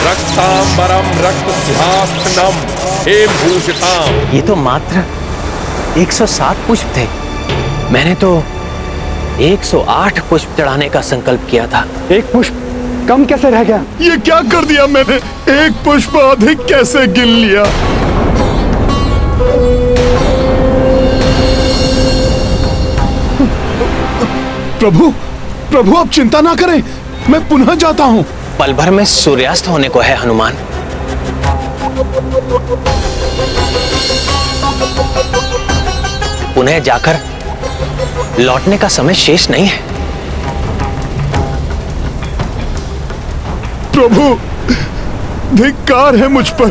रक्तांबरम रक्त सिंहासनम हेम भूषिताम। ये तो मात्र 107 पुष्प थे। मैंने तो 108 पुष्प चढ़ाने का संकल्प किया था। एक पुष्प कम कैसे रह गया? ये क्या कर दिया मैंने? एक पुष्प अधिक कैसे गिन लिया? प्रभु, प्रभु आप चिंता ना करें, मैं पुनः जाता हूं। पल भर में सूर्यास्त होने को है हनुमान। पुनः जाकर लौटने का समय शेष नहीं है। प्रभु, धिक्कार है मुझ पर।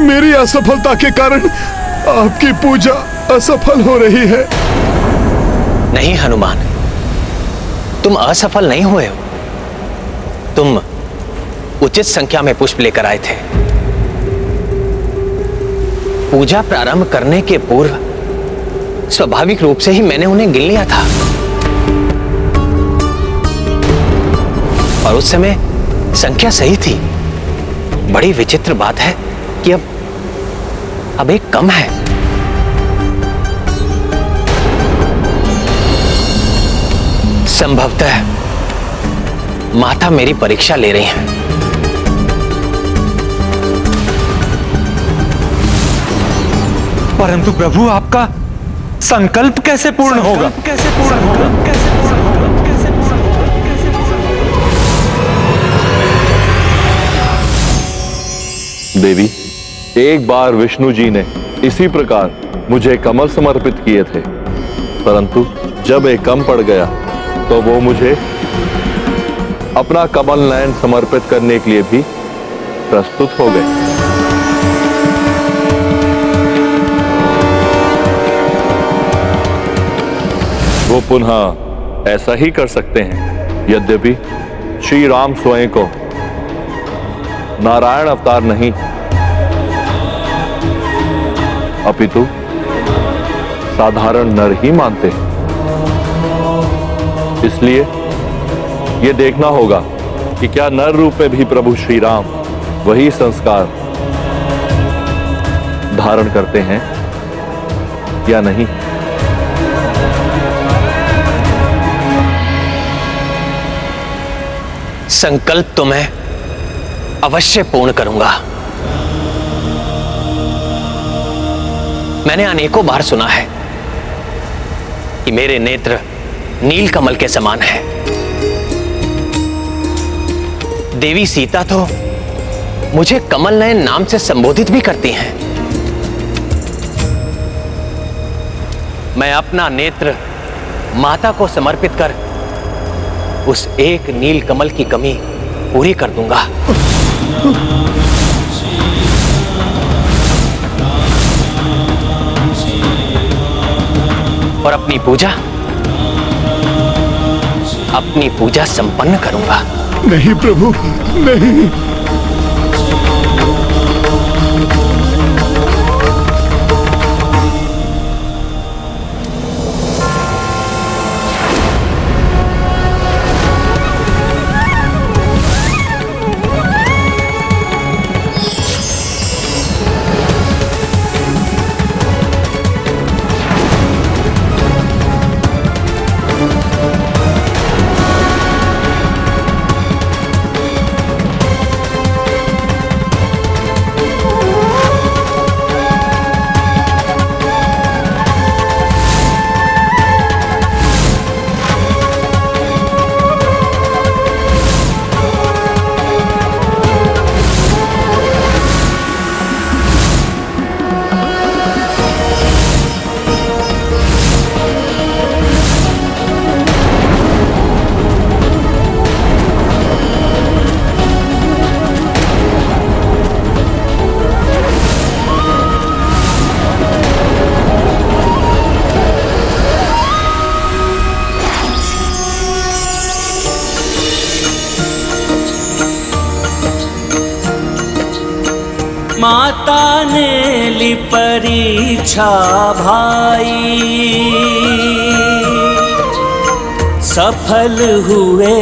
मेरी असफलता के कारण आपकी पूजा असफल हो रही है। नहीं हनुमान, तुम असफल नहीं हुए हो। तुम उचित संख्या में पुष्प लेकर आए थे। पूजा प्रारंभ करने के पूर्व स्वाभाविक रूप से ही मैंने उन्हें गिन लिया था। और उस समय संख्या सही थी। बड़ी विचित्र बात है कि अब एक कम है। संभवतः माता मेरी परीक्षा ले रही हैं। परंतु प्रभु, आपका संकल्प कैसे पूर्ण होगा? देवी, एक बार विष्णु जी ने इसी प्रकार मुझे कमल समर्पित किए थे, परंतु जब एक कम पड़ गया तो वो मुझे अपना कमल नयन समर्पित करने के लिए भी प्रस्तुत हो गए। वो पुनः ऐसा ही कर सकते हैं, यद्यपि श्री राम स्वयं को नारायण अवतार नहीं अपितु साधारण नर ही मानते हैं। इसलिए यह देखना होगा कि क्या नर रूप में भी प्रभु श्री राम वही संस्कार धारण करते हैं या नहीं। संकल्प तो मैं अवश्य पूर्ण करूंगा। मैंने अनेकों बार सुना है कि मेरे नेत्र नील कमल के समान है। देवी सीता तो मुझे कमल नयन नाम से संबोधित भी करती हैं। मैं अपना नेत्र माता को समर्पित कर उस एक नील कमल की कमी पूरी कर दूंगा। और अपनी पूजा संपन्न करूंगा। नहीं प्रभु, नहीं। माता ने ली परीक्षा भाई, सफल हुए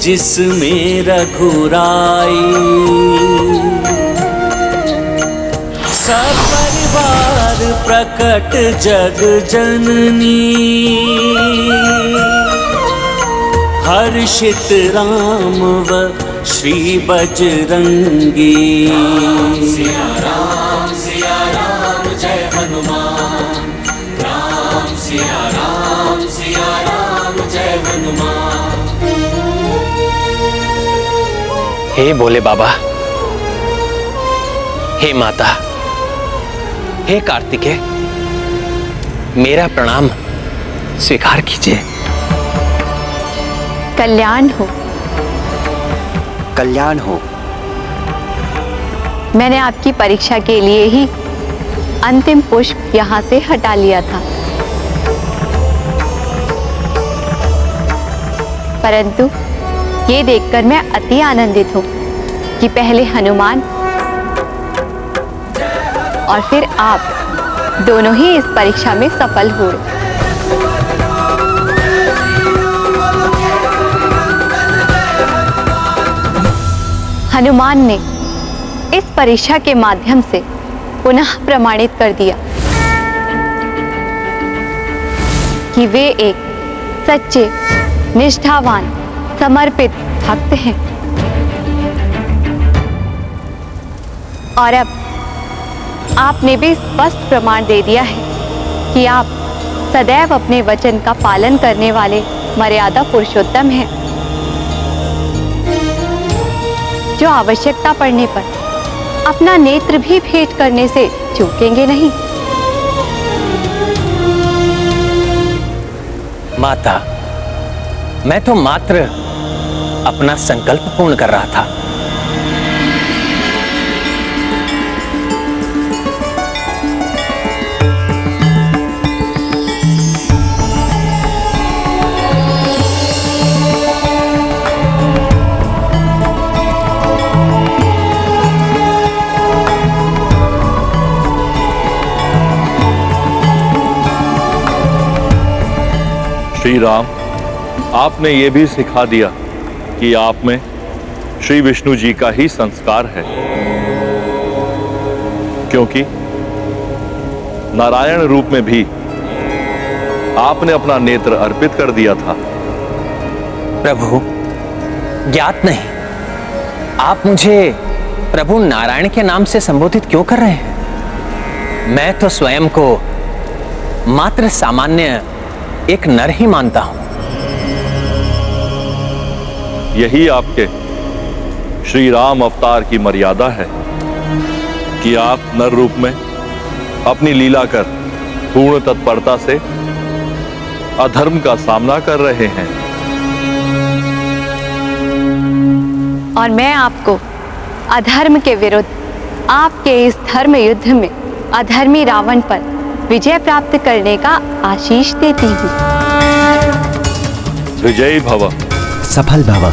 जिसमें रघुराई। प्रकट जग जननी, हर्षित राम व श्री बजरंगी। सिया राम जय हनुमान, राम सिया राम जय हनुमान। हे भोले बाबा, हे माता, हे कार्तिकेय, मेरा प्रणाम स्वीकार कीजिए। कल्याण हो, कल्याण हो। मैंने आपकी परीक्षा के लिए ही अंतिम पुष्प यहाँ से हटा लिया था, परंतु ये देखकर मैं अति आनंदित हूँ कि पहले हनुमान और फिर आप दोनों ही इस परीक्षा में सफल हुए। हनुमान ने इस परीक्षा के माध्यम से पुनः प्रमाणित कर दिया कि वे एक सच्चे, निष्ठावान, समर्पित भक्त हैं। और अब आपने भी स्पष्ट प्रमाण दे दिया है कि आप सदैव अपने वचन का पालन करने वाले मर्यादा पुरुषोत्तम हैं, जो आवश्यकता पड़ने पर अपना नेत्र भी भेंट करने से चूकेंगे नहीं। माता, मैं तो मात्र अपना संकल्प पूर्ण कर रहा था। श्री राम, आपने ये भी सिखा दिया कि आप में श्री विष्णु जी का ही संस्कार है, क्योंकि नारायण रूप में भी आपने अपना नेत्र अर्पित कर दिया था। प्रभु, ज्ञात नहीं, आप मुझे प्रभु नारायण के नाम से संबोधित क्यों कर रहे हैं? मैं तो स्वयं को मात्र सामान्य एक नर ही मानता हूं। यही आपके श्री राम अवतार की मर्यादा है कि आप नर रूप में अपनी लीला कर पूर्ण तत्परता से अधर्म का सामना कर रहे हैं। और मैं आपको अधर्म के विरुद्ध आपके इस धर्म युद्ध में अधर्मी रावण पर विजय प्राप्त करने का आशीष देती हूँ। विजयी भव, सफल भव।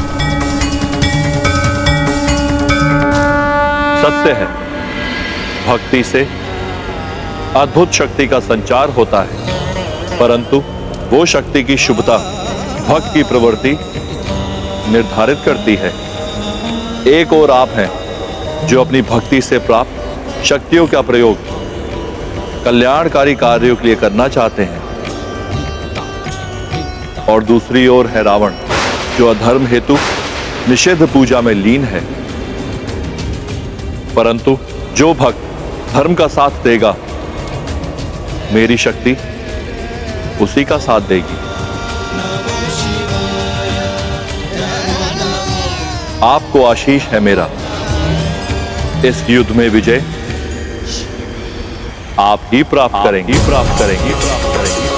सत्य है, भक्ति से अद्भुत शक्ति का संचार होता है, परंतु वो शक्ति की शुभता भक्त की प्रवृत्ति निर्धारित करती है। एक और आप हैं जो अपनी भक्ति से प्राप्त शक्तियों का प्रयोग कल्याणकारी कार्यों के लिए करना चाहते हैं, और दूसरी ओर है रावण, जो अधर्म हेतु निषिद्ध पूजा में लीन है। परंतु जो भक्त धर्म का साथ देगा, मेरी शक्ति उसी का साथ देगी। आपको आशीष है मेरा, इस युद्ध में विजय आप ही प्राप्त करेंगी, प्राप्त करेंगी, प्राप्त करेंगी।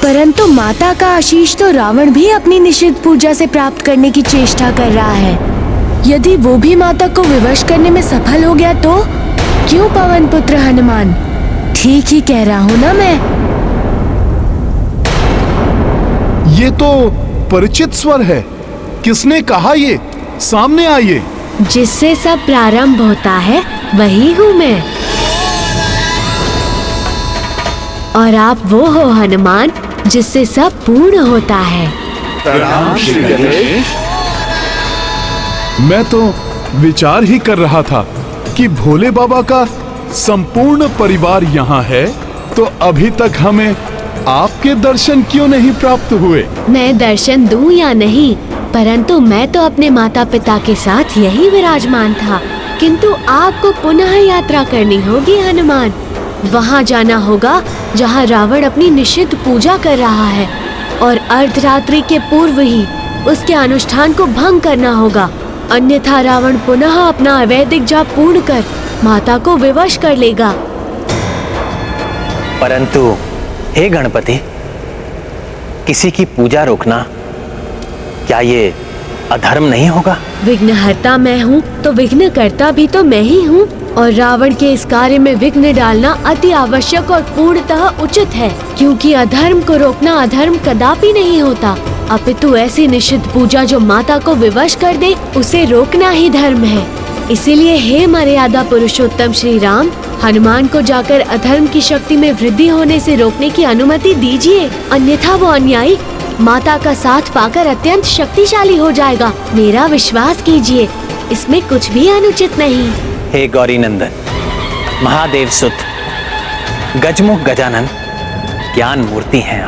परंतु माता का आशीष तो रावण भी अपनी निषिद्ध पूजा से प्राप्त करने की चेष्टा कर रहा है। यदि वो भी माता को विवश करने में सफल हो गया तो क्यों पवन पुत्र हनुमान? ठीक ही कह रहा हूँ ना मैं? ये तो परिचित स्वर है, किसने कहा ये? सामने आइए। जिससे सब प्रारंभ होता है वही हूँ मैं। और आप वो हो हनुमान जिससे सब पूर्ण होता है। प्रणाम श्री गणेश। मैं तो विचार ही कर रहा था कि भोले बाबा का संपूर्ण परिवार यहाँ है, तो अभी तक हमें आपके दर्शन क्यों नहीं प्राप्त हुए? मैं दर्शन दूं या नहीं, परंतु मैं तो अपने माता पिता के साथ यही विराजमान था। किंतु आपको पुनः यात्रा करनी होगी हनुमान। वहाँ जाना होगा जहाँ रावण अपनी निषिद्ध पूजा कर रहा है, और अर्धरात्रि के पूर्व ही उसके अनुष्ठान को भंग करना होगा, अन्यथा रावण पुनः अपना अवैधिक जाप पूर्ण कर माता को विवश कर लेगा। परंतु हे गणपति, किसी की पूजा रोकना क्या ये अधर्म नहीं होगा? विघ्नहर्ता मैं हूँ तो विघ्नकर्ता भी तो मैं ही हूँ, और रावण के इस कार्य में विघ्न डालना अति आवश्यक और पूर्णतः उचित है, क्योंकि अधर्म को रोकना अधर्म कदापि नहीं होता, अपितु ऐसी निषिद्ध पूजा जो माता को विवश कर दे उसे रोकना ही धर्म है। इसीलिए हे मर्यादा पुरुषोत्तम श्री राम, हनुमान को जाकर अधर्म की शक्ति में वृद्धि होने से रोकने की अनुमति दीजिए, अन्यथा वो अन्यायी माता का साथ पाकर अत्यंत शक्तिशाली हो जाएगा। मेरा विश्वास कीजिए, इसमें कुछ भी अनुचित नहीं। हे गौरी नंदन, महादेव सुत, गजमुख गजानन, ज्ञान मूर्ति हैं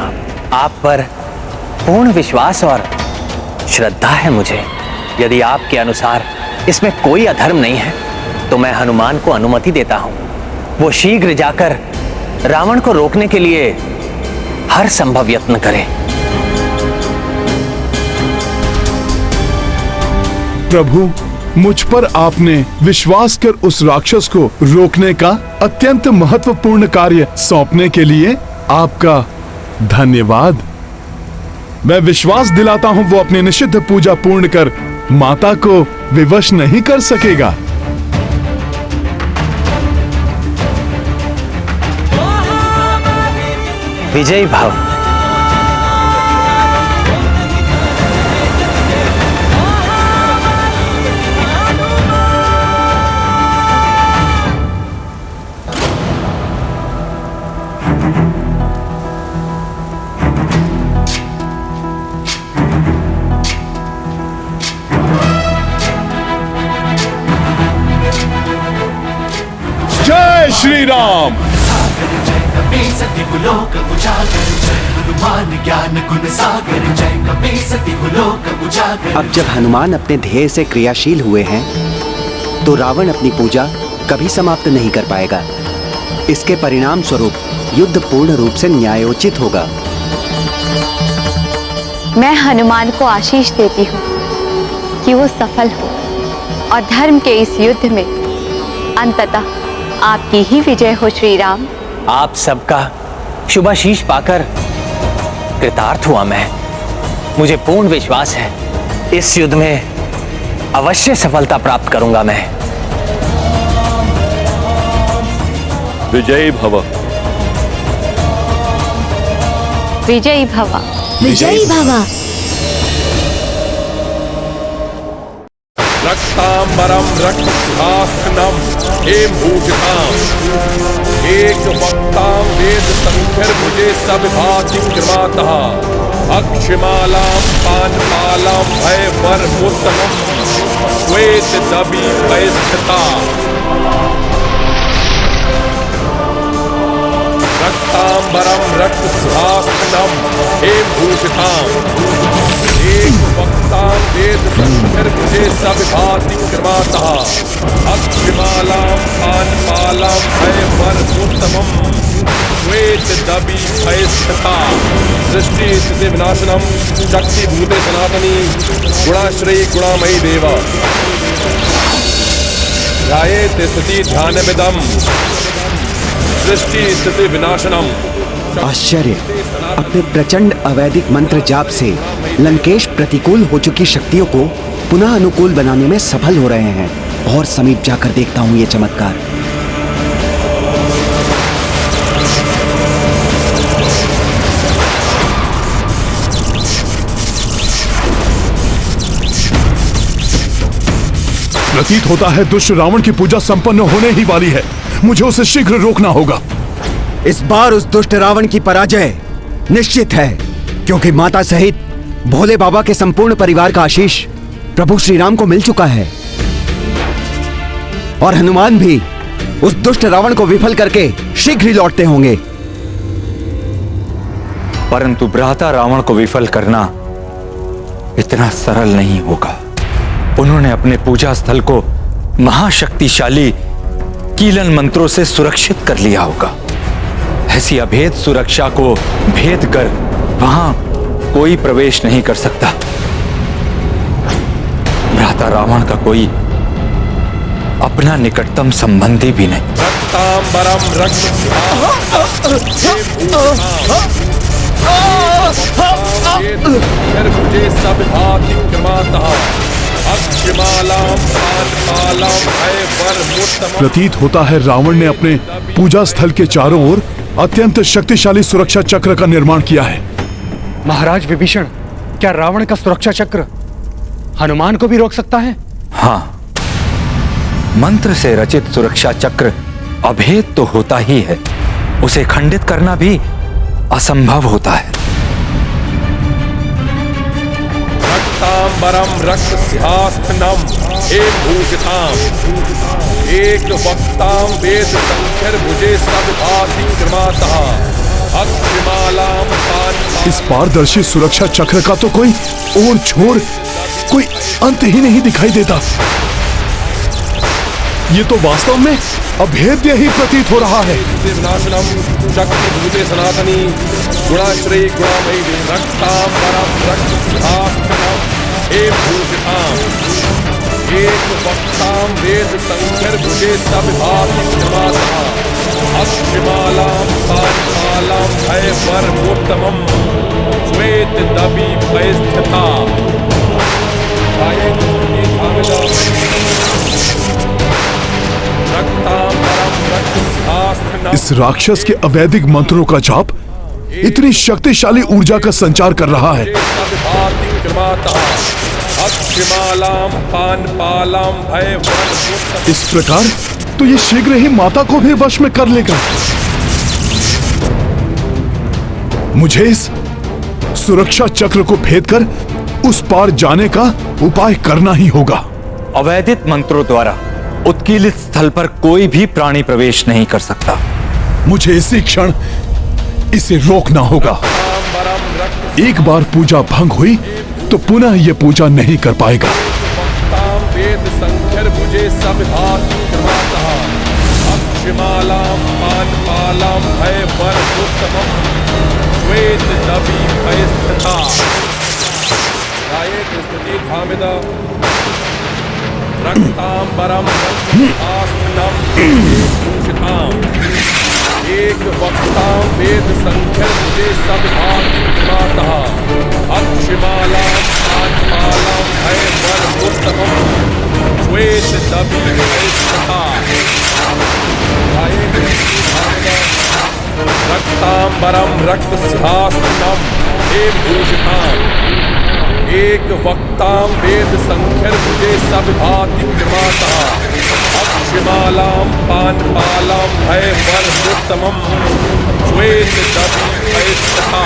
आप पर पूर्ण विश्वास और श्रद्धा है मुझे। यदि आपके अनुसार इसमें कोई अधर्म नहीं है तो मैं हनुमान को अनुमति देता हूँ, वो शीघ्र जाकर रावण को रोकने के लिए हर संभव यत्न करे। प्रभु, मुझ पर आपने विश्वास कर उस राक्षस को रोकने का अत्यंत महत्वपूर्ण कार्य सौंपने के लिए आपका धन्यवाद। मैं विश्वास दिलाता हूँ वो अपनी निषिद्ध पूजा पूर्ण कर माता को विवश नहीं कर सकेगा। विजयी भव। जय श्री राम। अब जब हनुमान अपने ध्येय से क्रियाशील हुए हैं तो रावण अपनी पूजा कभी समाप्त नहीं कर पाएगा। इसके परिणाम स्वरूप युद्ध पूर्ण रूप से न्यायोचित होगा। मैं हनुमान को आशीष देती हूँ कि वो सफल हो और धर्म के इस युद्ध में अंततः आपकी ही विजय हो श्री राम। आप सबका शुभाशीष पाकर कृतार्थ हुआ मैं। मुझे पूर्ण विश्वास है इस युद्ध में अवश्य सफलता प्राप्त करूंगा मैं। विजयी भव। विजयी भव। विजयी भव। रक्तांबरम रक्तसिंहासनम हेमभूषिताम एक वक्तां वेद संख्यर्भुजे सविभाति कृमातः अक्षमालां पानमालां भयवरमुत्तमं श्वेत दबी वैस्थिता रक्तांबरम रक्तसिंहासनम हेमभूषिताम एक वक्तां वेद संख्यर्भुजे सविभाति कृमातः अक्षमालां पानमालां भयवरमुत्तमं श्वेत दबी वैस्थिता सृष्टि स्थिति विनाशनम शक्ति भूते सनातनी गुणाश्रयी गुणामयी देवा ध्यायेत् स्थिति ध्यानमिदं सृष्टि स्थिति विनाशनम। आश्चर्य, अपने प्रचंड अवैधिक मंत्र जाप से लंकेश प्रतिकूल हो चुकी शक्तियों को पुनः अनुकूल बनाने में सफल हो रहे हैं। और समीप जाकर देखता हूँ ये चमत्कार। प्रतीत होता है दुष्ट रावण की पूजा संपन्न होने ही वाली है। मुझे उसे शीघ्र रोकना होगा। इस बार उस दुष्ट रावण की पराजय निश्चित है, क्योंकि माता सहित भोले बाबा के संपूर्ण परिवार का आशीष प्रभु श्री राम को मिल चुका है। और हनुमान भी उस दुष्ट रावण को विफल करके शीघ्र ही लौटते होंगे। परंतु भ्राता रावण को विफल करना इतना सरल नहीं होगा। उन्होंने अपने पूजा स्थल को महाशक्तिशाली कीलन मंत्रों से सुरक्षित कर लिया होगा। ऐसी अभेद सुरक्षा को भेद कर वहां कोई प्रवेश नहीं कर सकता। भ्राता रावण का कोई अपना निकटतम संबंधी भी नहीं। रक्तांबरम मुझे सब भाति क्रमातः अक्षमालाम पानपालाम भयवरमुत्तमम्। प्रतीत होता है रावण ने अपने पूजा स्थल के चारों ओर अत्यंत शक्तिशाली सुरक्षा चक्र का निर्माण किया है। महाराज विभीषण, क्या रावण का सुरक्षा चक्र हनुमान को भी रोक सकता है? हां, मंत्र से रचित सुरक्षा चक्र अभेद तो होता ही है, उसे खंडित करना भी असंभव होता है। रक्तांबरम रक्त सिंहासनम एक भूषिताम एक वक्ताम वेद संख्यर भुजे सब भाति क्रमातः अक्षमालाम पानपालाम। इस पारदर्शी सुरक्षा चक्र का तो कोई और छोर, कोई अंत ही नहीं दिखाई देता। ये तो वास्तव में अभेद्य ही प्रतीत हो रहा है। विनाशनम शक्ति भूते सनातनी गुणाश्रयी गुणामयी रक्तांबरम रक्त सिंहासनम एक भूषिताम एक वक्ताम वेद संख्यर भुजे सब भाति क्रमातः अक्षमालाम पानपालाम भयवरमुत्तमम् श्वेत दबी भयस्थिता। इस राक्षस के अवैधिक मंत्रों का जाप इतनी शक्तिशाली ऊर्जा का संचार कर रहा है। इस प्रकार तो ये शीघ्र ही माता को भी वश में कर लेगा। मुझे इस सुरक्षा चक्र को भेद कर उस पार जाने का उपाय करना ही होगा। अवैधिक मंत्रों द्वारा उत्कीलित स्थल पर कोई भी प्राणी प्रवेश नहीं कर सकता। मुझे इसी क्षण इसे रोकना होगा। एक बार पूजा भंग हुई तो पुनः ये पूजा नहीं कर पाएगा। वेद संख्यर भुजे सब भाति क्रमातः अक्षमालाम पानपालाम भयवरमुत्तमम् श्वेत दबी भयस्थिता। रक्तांबरम आसनम भूषिताम एक वक्ताम वेद संख्यर भुजे सब भाति क्रमातः अक्षमालाम पानपालाम भयवरमुत्तमम् श्वेत दबी भयस्थिता। रक्तांबरम रक्त सिंहासनम एक भूषिताम एक वक्ताम वेद संख्यर भुजे सब भाति क्रमातः अक्षमालाम पानपालाम भयवरमुत्तमम् श्वेत दबी भयस्थिता।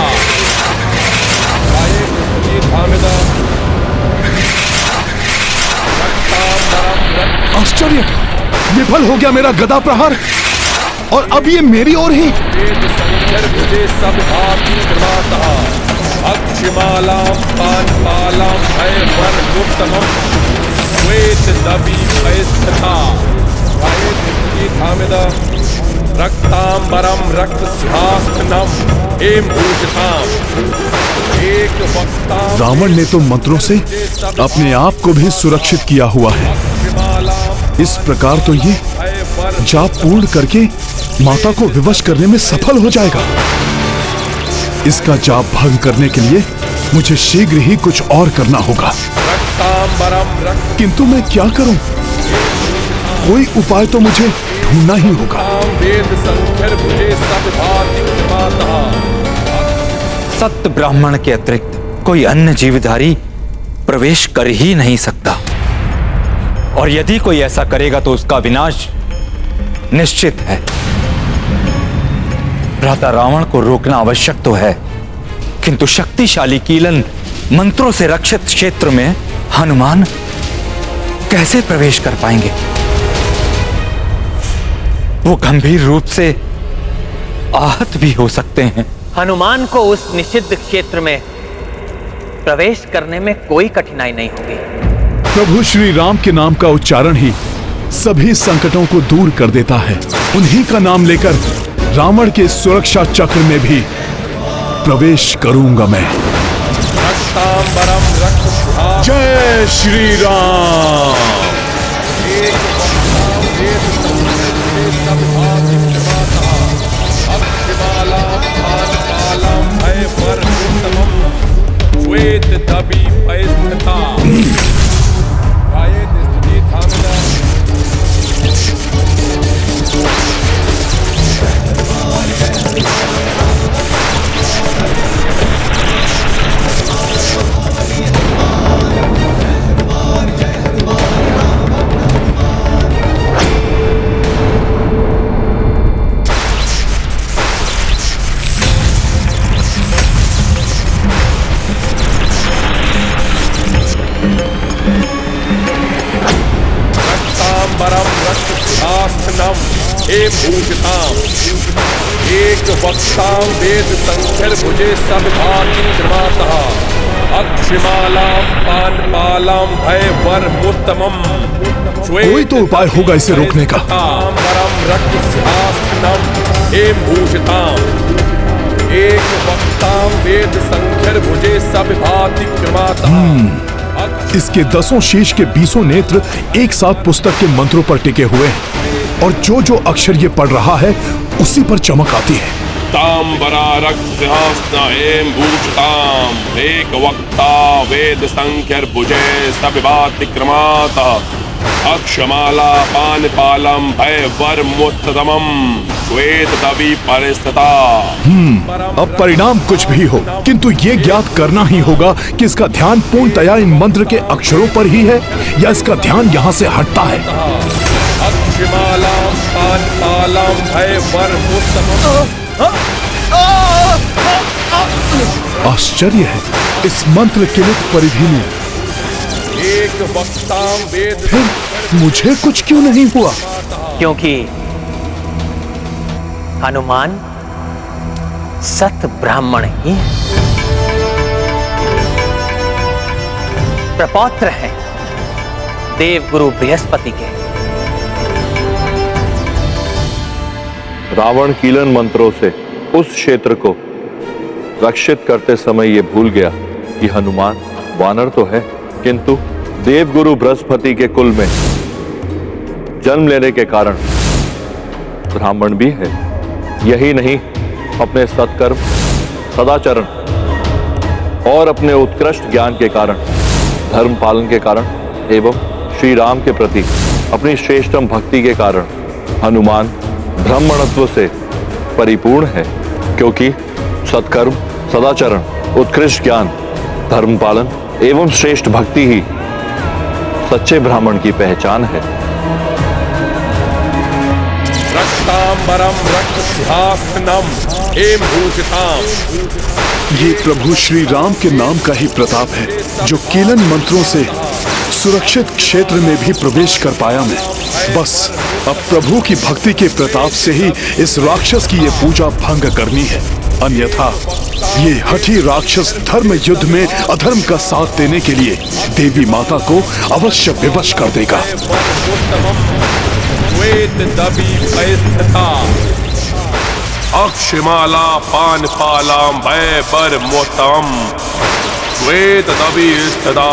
आश्चर्य, विफल हो गया मेरा गदा प्रहार और अब ये मेरी ओर ही। वेद संख्यर भुजे सब भाति क्रमातः अक्षमालाम पानपालाम भयवरमुत्तमम् श्वेत दबी भयस्थिता। रक्तांबरम रक्त सिंहासनम एम भूषिताम एक वक्ताम। रावण ने तो मंत्रों से अपने आप को भी सुरक्षित किया हुआ है। इस प्रकार तो ये जाप पूर्ण करके माता को विवश करने में सफल हो जाएगा। इसका जाप भंग करने के लिए मुझे शीघ्र ही कुछ और करना होगा। किंतु मैं क्या करूं? कोई उपाय तो मुझे ढूंढना ही होगा। सत्य ब्राह्मण के अतिरिक्त कोई अन्य जीवधारी प्रवेश कर ही नहीं सकता, और यदि कोई ऐसा करेगा तो उसका विनाश निश्चित है। भ्राता रावण को रोकना आवश्यक तो है, किंतु शक्तिशाली कीलन मंत्रों से रक्षित क्षेत्र में हनुमान कैसे प्रवेश कर पाएंगे? वो गंभीर रूप से आहत भी हो सकते हैं। हनुमान को उस निषिद्ध क्षेत्र में प्रवेश करने में कोई कठिनाई नहीं होगी। प्रभु श्री राम के नाम का उच्चारण ही सभी संकटों को दूर कर देता है। उन्हीं का नाम लेकर रावण के सुरक्षा चक्र में भी प्रवेश करूंगा मैं। जय श्री राम। श्वेत दबी पैस्थिता एक वक्तां वेद संख्यर भुजे सब भाति कृमातः अक्षमालां पानपालां भय वर मुत्तमम्। कोई तो उपाय होगा इसे रोकने का। एक वक्तां वेद संख्यर भुजे सब भाति कृमातः। इसके 10 शीश के 20 नेत्र एक साथ पुस्तक के मंत्रों पर टिके हुए हैं और जो जो अक्षर ये पढ़ रहा है उसी पर चमक आती है। तांबरा रक्तहस्ता एम भूषताम एक वक्ता वेद संख्यर भुजे सब भाति कृमातः अक्षमाला पानपालम भय वर मुत्तमम् श्वेत दबी परिस्थिता। अब परिणाम कुछ भी हो, किंतु ये ज्ञात करना ही होगा कि इसका ध्यान पूर्णतया इन मंत्र के अक्षरों पर ही है या इसका ध्यान यहाँ से हटता है। अक्षमालां पानपालां भय वर मुत्तमम्। आश्चर्य है, इस मंत्र किलित परिधि में एक वक्तां वेद फिर मुझे कुछ क्यों नहीं हुआ? क्योंकि हनुमान सत ब्राह्मण ही है, प्रपौत्र हैं देवगुरु बृहस्पति के। रावण कीलन मंत्रों से उस क्षेत्र को रक्षित करते समय ये भूल गया कि हनुमान वानर तो है किंतु देवगुरु बृहस्पति के कुल में जन्म लेने के कारण ब्राह्मण भी है। यही नहीं, अपने सत्कर्म सदाचरण और अपने उत्कृष्ट ज्ञान के कारण, धर्म पालन के कारण एवं श्री राम के प्रति अपनी श्रेष्ठतम भक्ति के कारण हनुमान ब्राह्मणत्व से परिपूर्ण है। क्योंकि सत्कर्म सदाचरण उत्कृष्ट ज्ञान धर्म पालन एवं श्रेष्ठ भक्ति ही सच्चे ब्राह्मण की पहचान है। रक्तांबरम रक्तसिंहासनम हेम भूषिताम। ये प्रभु श्री राम के नाम का ही प्रताप है जो कीलन मंत्रों से सुरक्षित क्षेत्र में भी प्रवेश कर पाया मैं। बस अब प्रभु की भक्ति के प्रताप से ही इस राक्षस की ये पूजा भंग करनी है, अन्यथा ये हठी राक्षस धर्म युद्ध में अधर्म का साथ देने के लिए देवी माता को अवश्य विवश कर देगा। अक्षमाला पानपालां भय वर मोतम श्वेत दबी स्थिता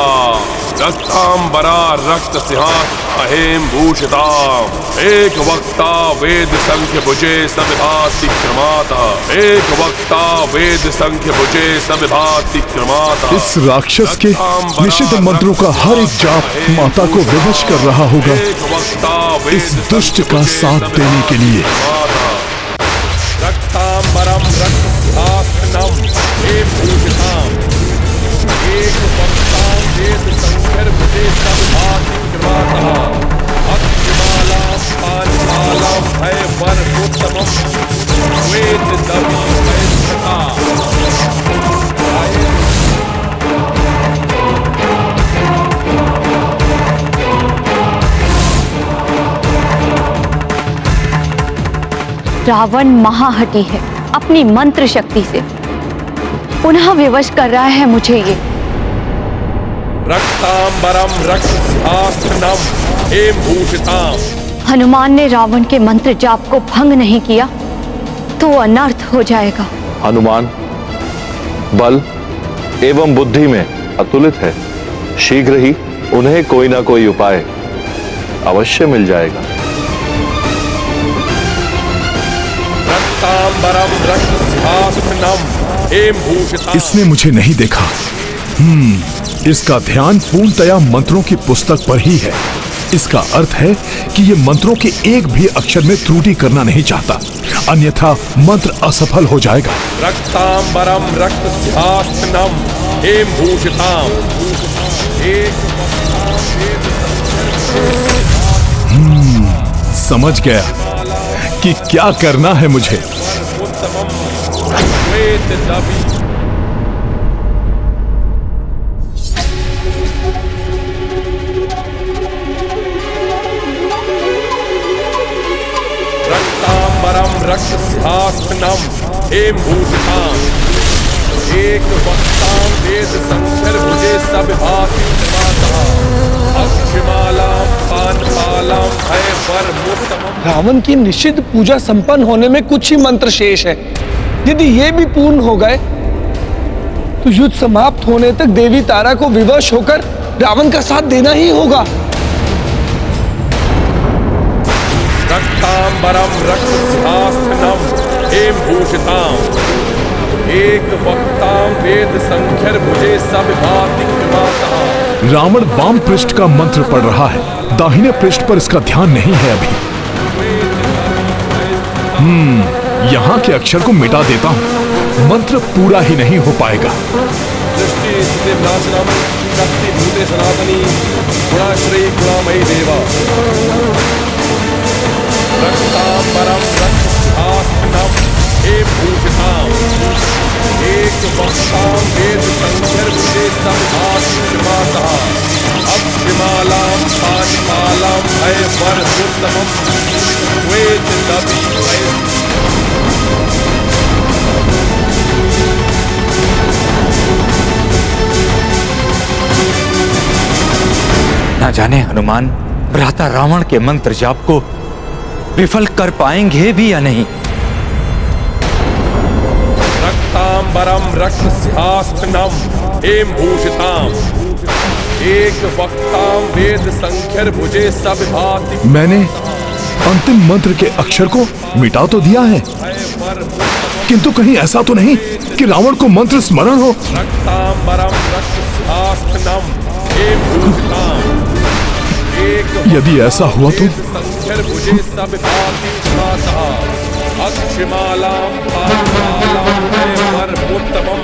रक्तांबरा रक्त सिंहासहेम भूषिता एक वक्ता वेद संख्य भुजे सब भाति क्रमाता एक वक्ता वेद संख्य भुजे सब भाति क्रमाता। इस राक्षस के निषिद्ध मंत्रों का हर एक जाप माता को विवश कर रहा होगा इस दुष्ट का साथ देने के लिए। रक्तांबरम रक्तसिंहासनम हेम भूषिताम एक वक्ता वेद संख्यर भुजे सब भाति क्रमाता अक्षमाला पानपालां भय वर मुत्तमम् श्वेत दबी पैस्थिता। रावण महाहठी है, अपनी मंत्र शक्ति से पुनः विवश कर रहा है मुझे ये। रक्तांबरम रक्तसिंहासनम हेमभूषिताम। हनुमान ने रावण के मंत्र जाप को भंग नहीं किया तो अनर्थ हो जाएगा। हनुमान बल एवं बुद्धि में अतुलित है। शीघ्र ही उन्हें कोई ना कोई उपाय अवश्य मिल जाएगा। रक्तांबरम रक्तसिंहासनम हेमभूषिताम। इसने मुझे नहीं देखा। इसका ध्यान पूर्णतया मंत्रों की पुस्तक पर ही है। इसका अर्थ है कि ये मंत्रों के एक भी अक्षर में त्रुटि करना नहीं चाहता, अन्यथा मंत्र असफल हो जाएगा। रक्तांबरम रक्तसिंहासनम हेमभूषिताम। समझ गया कि क्या करना है मुझे। रक्तांबरम रक्तसिंहासनम हेमभूषिताम। एक वक्तां वेद संकर भुजे सब भाति अक्षमालां पानपालां भयवरमुत्तमम्। रावण की निषिद्ध पूजा संपन्न होने में कुछ ही मंत्र शेष है। यदि ये भी पूर्ण हो गए तो युद्ध समाप्त होने तक देवी तारा को विवश होकर रावण का साथ देना ही होगा। रक्तांबरम रक्तसिंहासनम हेमभूषिताम। एक वक्तां वेद संख्यर भुजे सब भाति कृपातः। रावण वाम पृष्ठ का मंत्र पढ़ रहा है, दाहिने पृष्ठ पर इसका ध्यान नहीं है अभी। यहाँ के अक्षर को मिटा देता हूँ, मंत्र पूरा ही नहीं हो पाएगा। सृष्टि स्थिति विनाशनम शक्ति भूते सनातनी गुणाश्रयी गुणामयी देवा। रक्तांबरम रक्तसिंहासनम हेमभूषिताम। एक वक्तां वेद संख्यर भुजे सब भाति कृपातः अक्षमालां पानपालां भयवरमुत्तमम् वेद दबी ना जाने हनुमान भ्राता रावण के मंत्र जाप को विफल कर पाएंगे भी या नहीं। रक्तांबरम रक्तसिंहासनम हेमभूषिताम। एक वक्तां वेद संख्यर भुजे सब भाति। मैंने अंतिम मंत्र के अक्षर को मिटा तो दिया है, किंतु कहीं ऐसा तो नहीं कि रावण को मंत्र स्मरण हो। रक्तांबरम रक्तसिंहासनम हेमभूषिताम। यदि ऐसा हुआ तो संख्यर भुजे सब भाति कृपातः अक्षमालां पानपालां भयवरमुत्तमम्।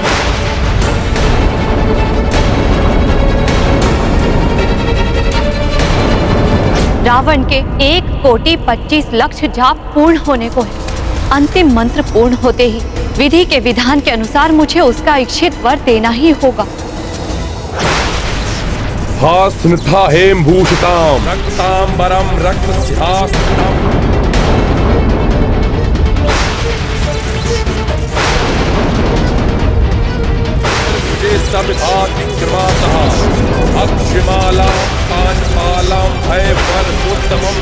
रावण के 1,25,00,000 जाप पूर्ण होने को है। अंतिम मंत्र पूर्ण होते ही विधि के विधान के अनुसार मुझे उसका इच्छित वर देना ही होगा। हास्मृथा हेमभूषिताम। रक्तांबरम रक्तसिंहासनम सब भाति कृपातः अक्षमालां पानपालां भयवरमुत्तमम्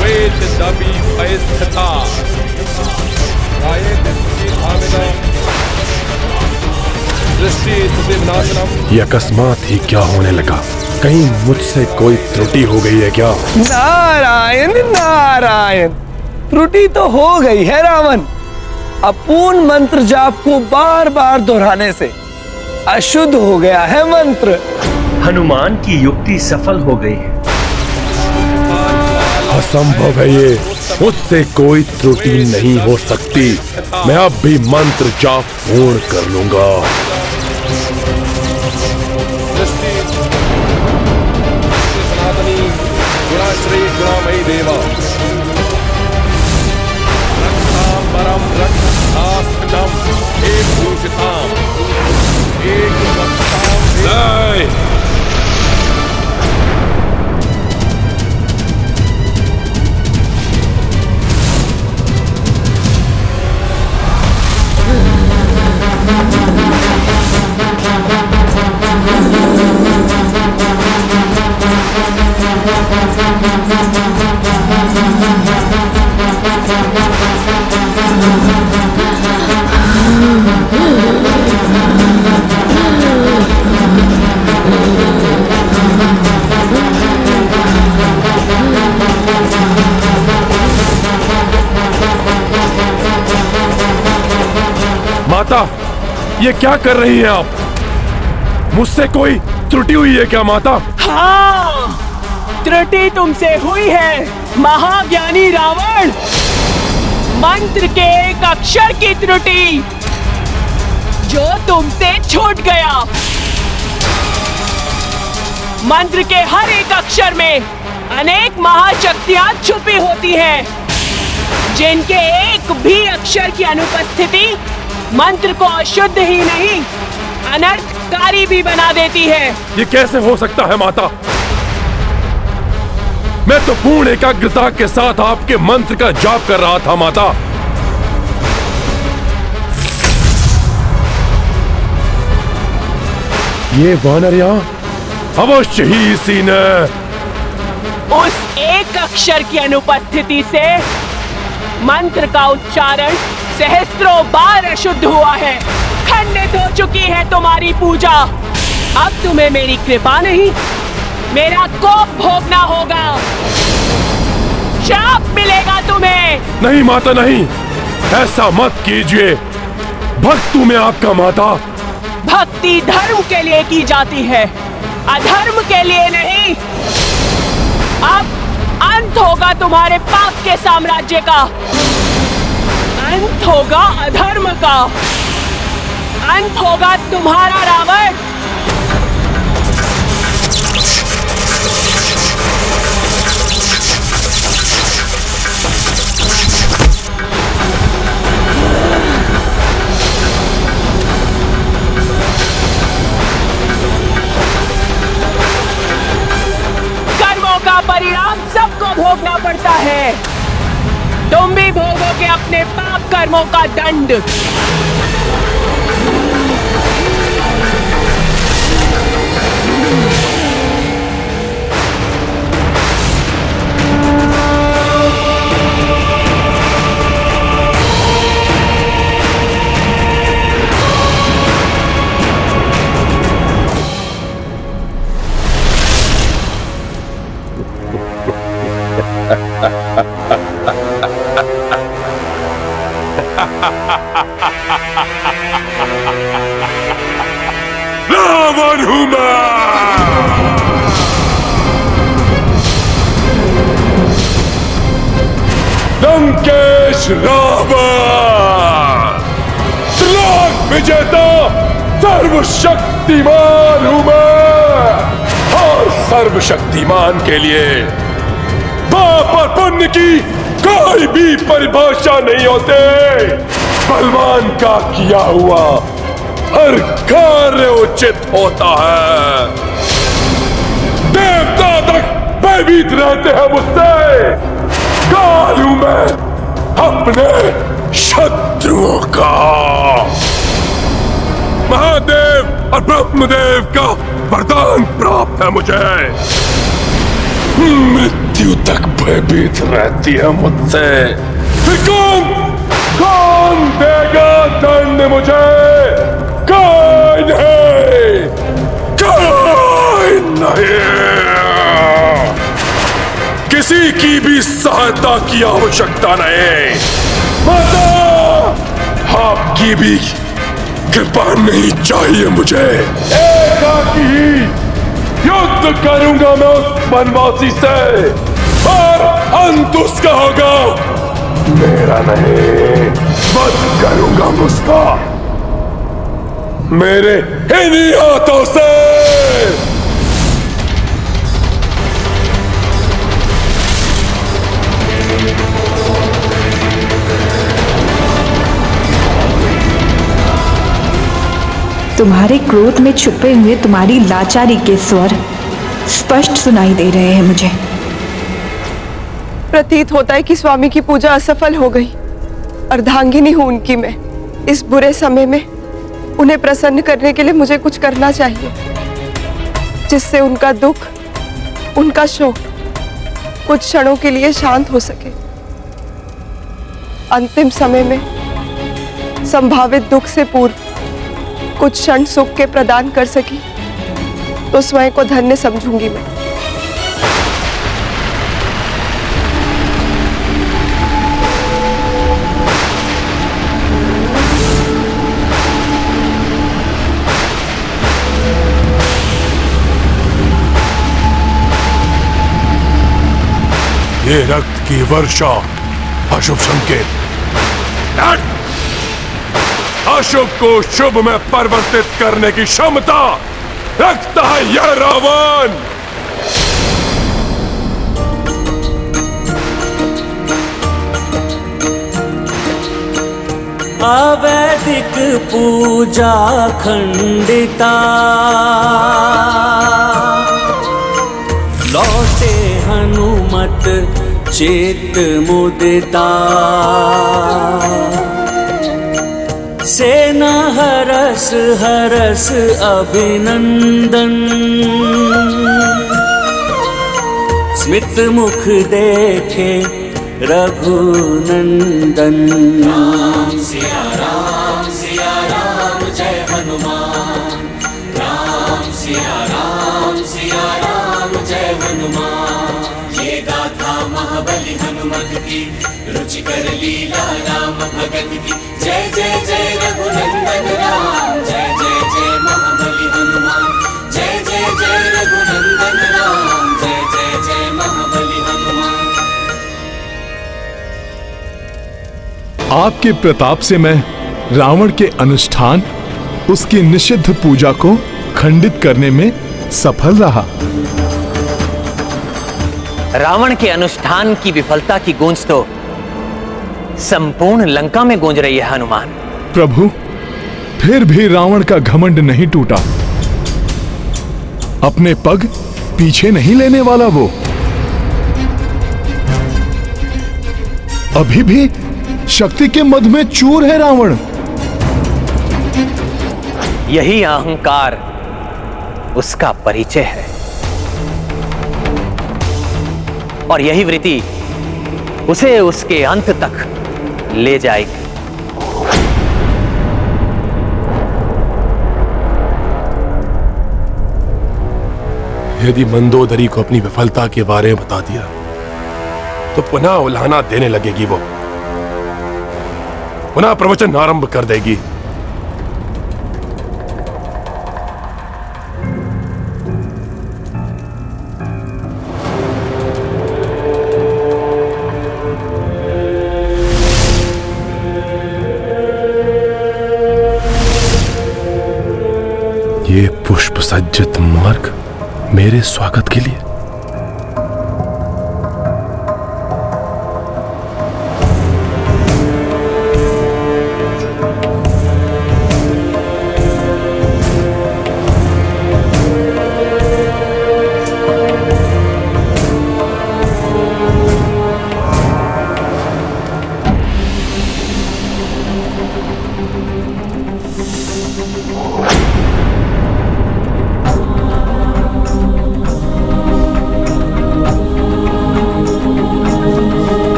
वेद दबी भयस्थिता। दृष्टि स्थिति विनाशनम। ये अकस्मात ही क्या होने लगा? कहीं मुझसे कोई त्रुटि हो गई है क्या? नारायण नारायण, त्रुटि तो हो गई है रावण। अपूर्ण मंत्र जाप को बार बार दोहराने से अशुद्ध हो गया है मंत्र। हनुमान की युक्ति सफल हो गई है। असंभव है ये, मुझसे कोई त्रुटि नहीं हो सकती। मैं अब भी मंत्र जाप पूर्ण कर लूंगा। सनातनी गुणाश्रयी गुणामयी देवा। रक्तांबरम रक्तसिंहासनम हेमभूषिताम। एक वक्तां वेद माता, ये क्या कर रही हैं आप? मुझसे कोई त्रुटि हुई है क्या माता? हाँ, त्रुटि तुमसे हुई है महाज्ञानी रावण। मंत्र के एक अक्षर की त्रुटि जो तुमसे छूट गया। मंत्र के हर एक अक्षर में अनेक महाशक्तियां छुपी होती हैं, जिनके एक भी अक्षर की अनुपस्थिति मंत्र को अशुद्ध ही नहीं अनर्थकारी भी बना देती है। ये कैसे हो सकता है माता? मैं तो पूर्ण एकाग्रता के साथ आपके मंत्र का जाप कर रहा था माता। ये वानर यहाँ अवश्य ही इसी ने उस एक अक्षर की अनुपस्थिति से मंत्र का उच्चारण सहस्त्रों बार अशुद्ध हुआ है। खंडित हो चुकी है तुम्हारी पूजा। अब तुम्हें मेरी कृपा नहीं, मेरा कोप भोगना होगा। श्राप मिलेगा तुम्हें। नहीं माता नहीं, ऐसा मत कीजिए। भक्त हूं मैं आपका माता। भक्ति धर्म के लिए की जाती है, अधर्म के लिए नहीं। अब अंत होगा तुम्हारे पाप के साम्राज्य का, अंत होगा अधर्म का, अंत होगा तुम्हारा रावण। कर्मों का परिणाम सबको भोगना पड़ता है। तुम भी भोगोगे अपने पाप कर्मों का दंड। रावण हूं मैं। लंकेश रावण, त्रिलोक विजेता सर्वशक्तिमान हूं मैं। और सर्वशक्तिमान के लिए पाप और पुण्य की कोई भी परिभाषा नहीं होते। बलवान का किया हुआ हर कार्य उचित होता है। देवता तक भयभीत रहते हैं मुझसे। काल हूं मैं अपने शत्रुओं का। महादेव और ब्रह्मदेव का वरदान प्राप्त है मुझे। मृत्यु तक भयभीत रहती है मुझसे। फिर कौन देगा दंड मुझे? कोई नहीं, कोई नहीं। किसी की भी सहायता की आवश्यकता नहीं। माता, आपकी भी कृपा नहीं चाहिए मुझे। एकाकी ही युद्ध करूंगा मैं उस वनवासी से, और अंत उसका होगा, मेरा नहीं। वध करूंगा उसका मेरे इन्हीं हाथों से। तुम्हारे क्रोध में छुपे हुए तुम्हारी लाचारी के स्वर स्पष्ट सुनाई दे रहे हैं मुझे। प्रतीत होता है कि स्वामी की पूजा असफल हो गई। अर्धांगिनी हूं उनकी मैं। इस बुरे समय में उन्हें प्रसन्न करने के लिए मुझे कुछ करना चाहिए, जिससे उनका दुख, उनका शोक कुछ क्षणों के लिए शांत हो सके। अंतिम समय में संभावित दुख से पूर्व कुछ क्षण सुख के प्रदान कर सकी तो स्वयं को धन्य समझूंगी मैं। ये रक्त की वर्षा अशुभ संकेत। अशुभ को शुभ में परिवर्तित करने की क्षमता रखता है यह रावण। अवैदिक पूजा खंडिता, लौटे हनुमत चित मुदिता। सेना हरस हरस अभिनंदन, स्मित मुख देखे रघुनंदन। राम सिया राम जय हनुमान। राम सिया राम जय हनुमान। ये गाथा महाबली हनुमत की, रुचिकर लीला राम भगत की। जय जय जय रघुनंदन राम, जय जय जय महाबली हनुमान। जय जय जय रघुनंदन राम, जय जय जय महाबली हनुमान। आपके प्रताप से मैं रावण के अनुष्ठान, उसकी निषिद्ध पूजा को खंडित करने में सफल रहा। रावण के अनुष्ठान की विफलता की गूंज तो संपूर्ण लंका में गूंज रही है हनुमान। प्रभु, फिर भी रावण का घमंड नहीं टूटा। अपने पग पीछे नहीं लेने वाला वो। अभी भी शक्ति के मद में चूर है रावण। यही अहंकार उसका परिचय है और यही वृत्ति उसे उसके अंत तक ले जाएगी। यदि मंदोदरी को अपनी विफलता के बारे में बता दिया तो पुनः उल्हाना देने लगेगी। वो पुनः प्रवचन आरंभ कर देगी। ये पुष्प सज्जित मार्ग मेरे स्वागत के लिए।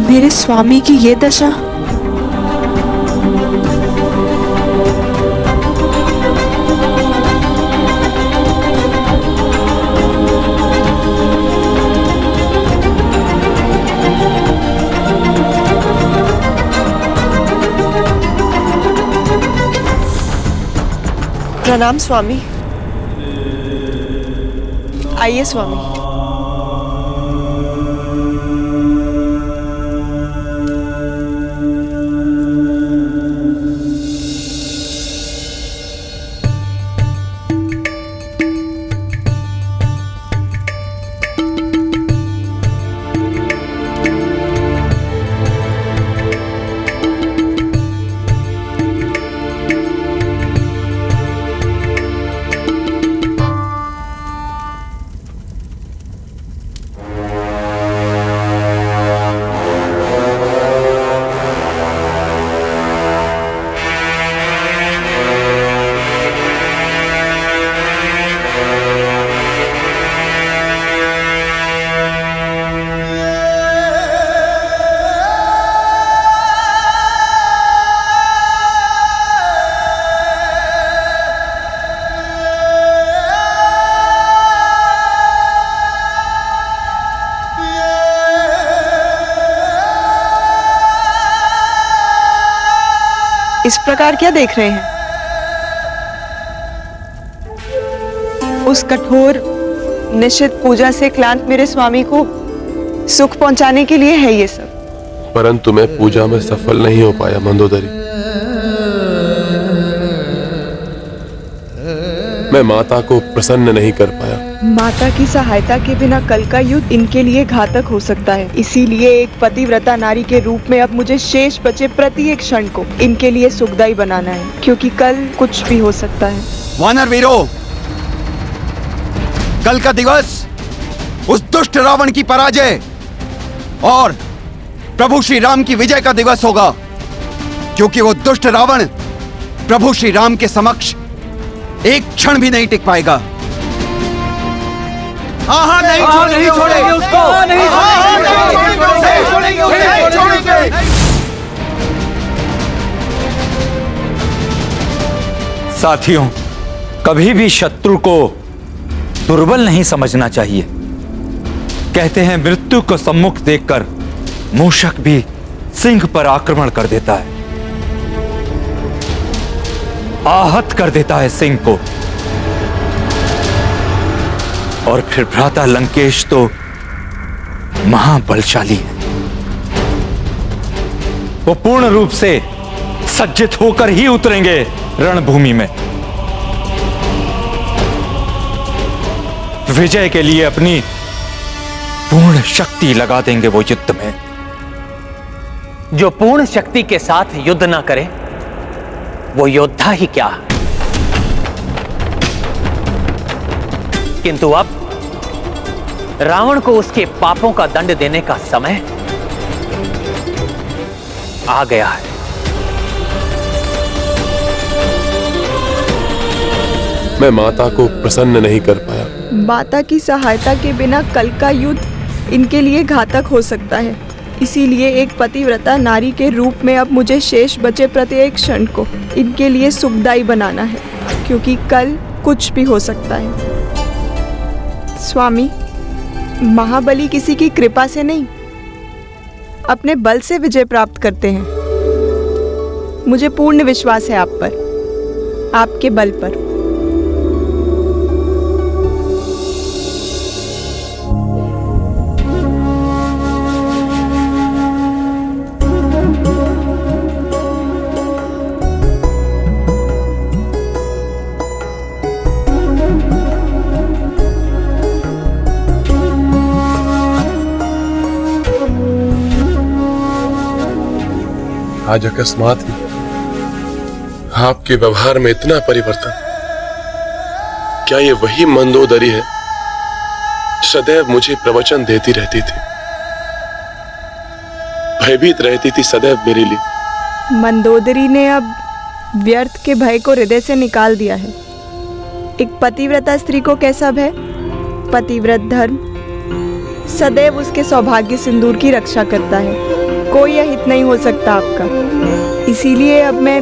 मेरे स्वामी की ये दशा। प्रणाम स्वामी। आइए स्वामी। इस प्रकार क्या देख रहे हैं? उस कठोर निश्चित पूजा से क्लांत मेरे स्वामी को सुख पहुंचाने के लिए है ये सब। परंतु मैं पूजा में सफल नहीं हो पाया मंदोदरी। मैं माता को प्रसन्न नहीं कर पाया। माता की सहायता के बिना कल का युद्ध इनके लिए घातक हो सकता है। इसीलिए एक पतिव्रता नारी के रूप में अब मुझे शेष बचे प्रत्येक क्षण को इनके लिए सुखदायी बनाना है, क्योंकि कल कुछ भी हो सकता है। वानर वीरों, कल का दिवस उस दुष्ट रावण की पराजय और प्रभु श्री राम की विजय का दिवस होगा, क्योंकि वो दुष्ट रावण प्रभु श्री राम के समक्ष एक क्षण भी नहीं टिक पाएगा। नहीं छोड़ेंगे उसको, नहीं छोड़ेंगे। साथियों, कभी भी शत्रु को दुर्बल नहीं समझना चाहिए। कहते हैं मृत्यु को सम्मुख देखकर मूषक भी सिंह पर आक्रमण कर देता है, आहत कर देता है सिंह को। और फिर भ्राता लंकेश तो महाबलशाली है, वो पूर्ण रूप से सज्जित होकर ही उतरेंगे रणभूमि में। विजय के लिए अपनी पूर्ण शक्ति लगा देंगे वो युद्ध में। जो पूर्ण शक्ति के साथ युद्ध ना करे वो योद्धा ही क्या। किंतु अब रावण को उसके पापों का दंड देने का समय आ गया है। मैं माता को प्रसन्न नहीं कर पाया। माता की सहायता के बिना कल का युद्ध इनके लिए घातक हो सकता है। इसीलिए एक पतिव्रता नारी के रूप में अब मुझे शेष बचे प्रत्येक क्षण को इनके लिए सुखदायी बनाना है, क्योंकि कल कुछ भी हो सकता है। स्वामी, महाबली किसी की कृपा से नहीं, अपने बल से विजय प्राप्त करते हैं। मुझे पूर्ण विश्वास है आप पर, आपके बल पर। आज अकस्मात ही आपके व्यवहार में इतना परिवर्तन। क्या ये वही मंदोदरी है सदैव मुझे प्रवचन देती रहती थी, भयभीत रहती थी सदैव मेरे लिए? मंदोदरी ने अब व्यर्थ के भय को हृदय से निकाल दिया है। एक पतिव्रता स्त्री को कैसा भय? पतिव्रत धर्म सदैव उसके सौभाग्य सिंदूर की रक्षा करता है। कोई अहित नहीं हो सकता आपका। इसीलिए अब मैं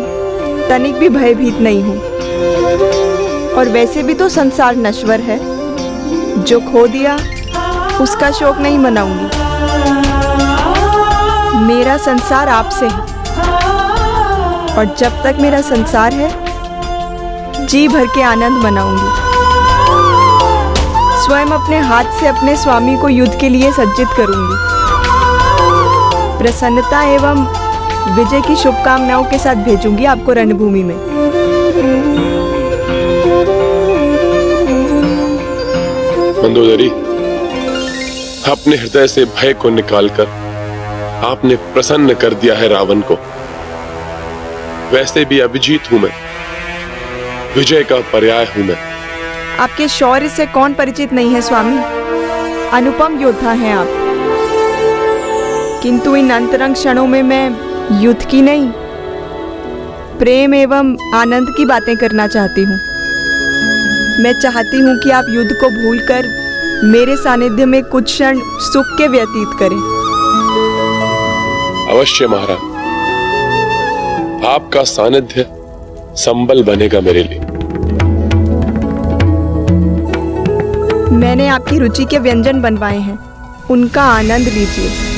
तनिक भी भयभीत नहीं हूँ। और वैसे भी तो संसार नश्वर है, जो खो दिया उसका शोक नहीं मनाऊंगी। मेरा संसार आपसे है, और जब तक मेरा संसार है जी भर के आनंद मनाऊंगी। स्वयं अपने हाथ से अपने स्वामी को युद्ध के लिए सज्जित करूंगी। प्रसन्नता एवं विजय की शुभकामनाओं के साथ भेजूंगी आपको रणभूमि में। मंदोदरी, अपने हृदय से भय को निकालकर आपने प्रसन्न कर दिया है रावण को। वैसे भी अभिजीत हूं मैं, विजय का पर्याय हूं मैं। आपके शौर्य से कौन परिचित नहीं है स्वामी? अनुपम योद्धा हैं आप। किंतु इन अंतरंग क्षणों में मैं युद्ध की नहीं, प्रेम एवं आनंद की बातें करना चाहती हूँ। मैं चाहती हूँ कि आप युद्ध को भूलकर मेरे सानिध्य में कुछ क्षण सुख के व्यतीत करें। अवश्य महाराज, आपका सानिध्य संबल बनेगा मेरे लिए। मैंने आपकी रुचि के व्यंजन बनवाए हैं, उनका आनंद लीजिए।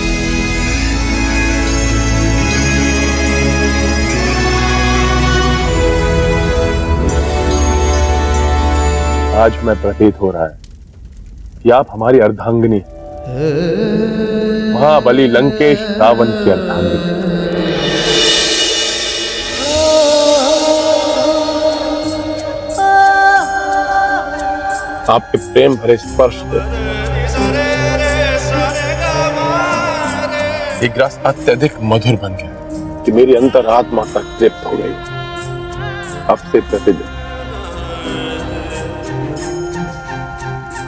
आज मैं प्रतीत हो रहा है कि आप हमारी अर्धांगिनी, महाबली लंकेश रावण की अर्धांगिनी। आपके प्रेम भरे स्पर्श से ये ग्रास अत्यधिक मधुर बन गया कि मेरी अंतरात्मा तक तृप्त हो गई। अब से प्रतिदिन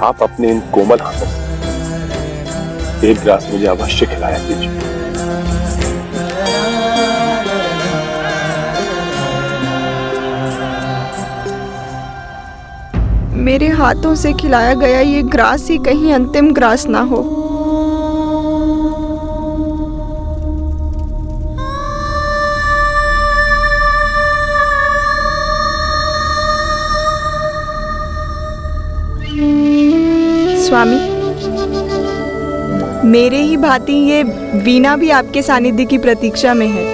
आप अपने इन कोमल हाथों से एक ग्रास मुझे अवश्य खिलाया कीजिए। मेरे हाथों से खिलाया गया ये ग्रास ही कहीं अंतिम ग्रास ना हो। स्वामी, मेरे ही भांति ये वीणा भी आपके सानिध्य की प्रतीक्षा में है।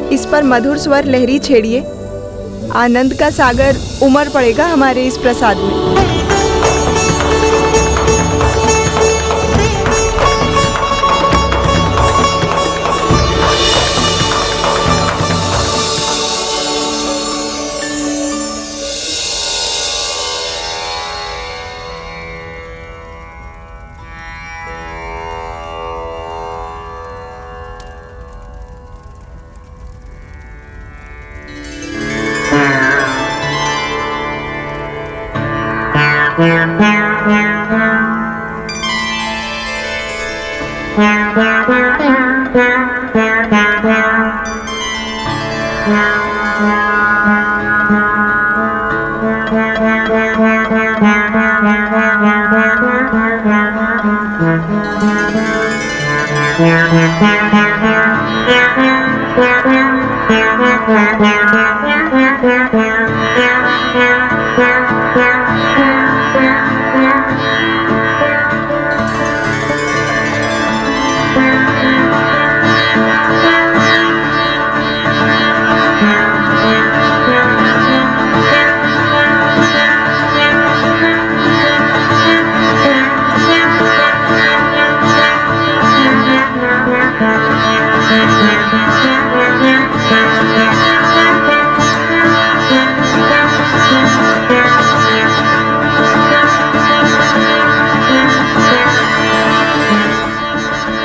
इस पर मधुर स्वर लहरी छेड़िए, आनंद का सागर उमड़ पड़ेगा हमारे इस प्रसाद में।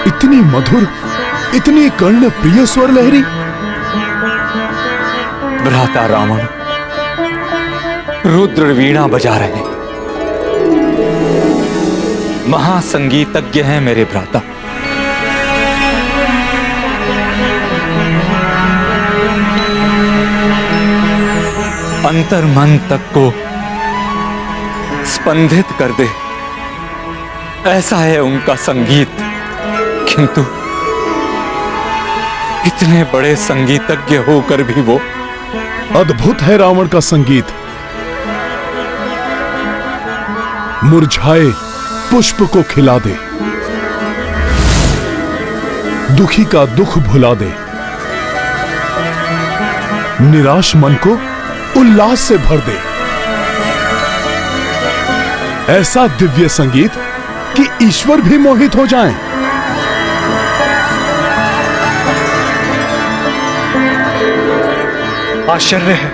इतनी मधुर, इतनी कर्ण प्रिय स्वर लहरी। भ्राता रावण रुद्र वीणा बजा रहे हैं, महासंगीतज्ञ हैं मेरे भ्राता। अंतर मन तक को स्पंदित कर दे, ऐसा है उनका संगीत। किंतु इतने बड़े संगीतज्ञ होकर भी वो अद्भुत है रावण का संगीत। मुरझाए पुष्प को खिला दे, दुखी का दुख भुला दे, निराश मन को उल्लास से भर दे। ऐसा दिव्य संगीत कि ईश्वर भी मोहित हो जाएं। आश्चर्य है,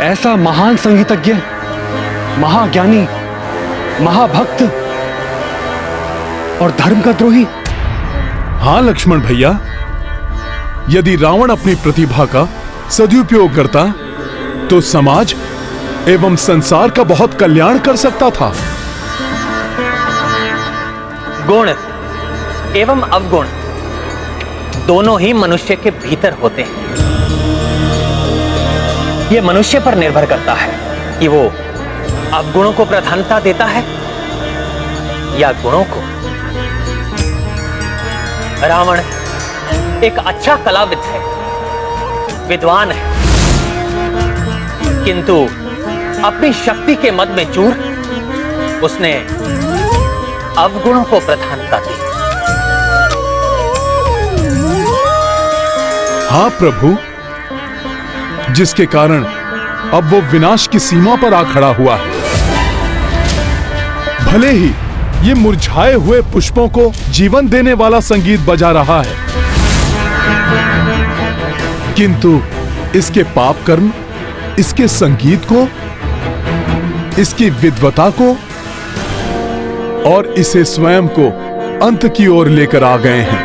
ऐसा महान संगीतज्ञ, महाज्ञानी, महाभक्त और धर्म का द्रोही। हां लक्ष्मण भैया, यदि रावण अपनी प्रतिभा का सदुपयोग करता तो समाज एवं संसार का बहुत कल्याण कर सकता था। गुण एवं अवगुण दोनों ही मनुष्य के भीतर होते हैं। यह मनुष्य पर निर्भर करता है कि वो अवगुणों को प्राधान्यता देता है या गुणों को। रावण एक अच्छा कलाविद है, विद्वान है, किंतु अपनी शक्ति के मद में चूर उसने अवगुणों को प्रधानता दी। हाँ प्रभु, जिसके कारण अब वो विनाश की सीमा पर आ खड़ा हुआ है। भले ही ये मुरझाए हुए पुष्पों को जीवन देने वाला संगीत बजा रहा है, किंतु इसके पाप कर्म, इसके संगीत को, इसकी विद्वता को और इसे स्वयं को अंत की ओर लेकर आ गए हैं।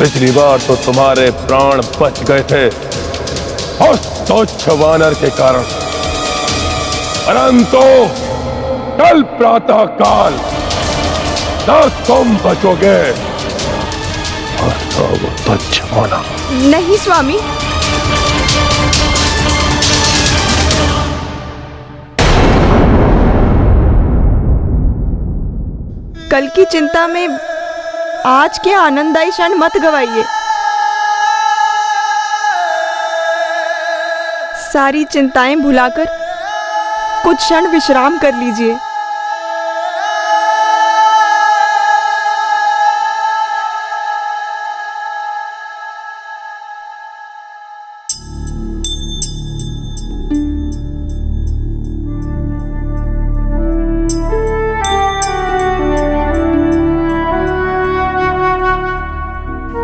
पिछली बार तो तुम्हारे प्राण बच गए थे और तुच्छ वानर के कारण, परंतु कल प्रातः काल न तुम बचोगे और तो वो तुच्छ होना। नहीं स्वामी, कल की चिंता में आज के आनंददायी क्षण मत गवाइए। सारी चिंताएं भुलाकर कुछ क्षण विश्राम कर लीजिए।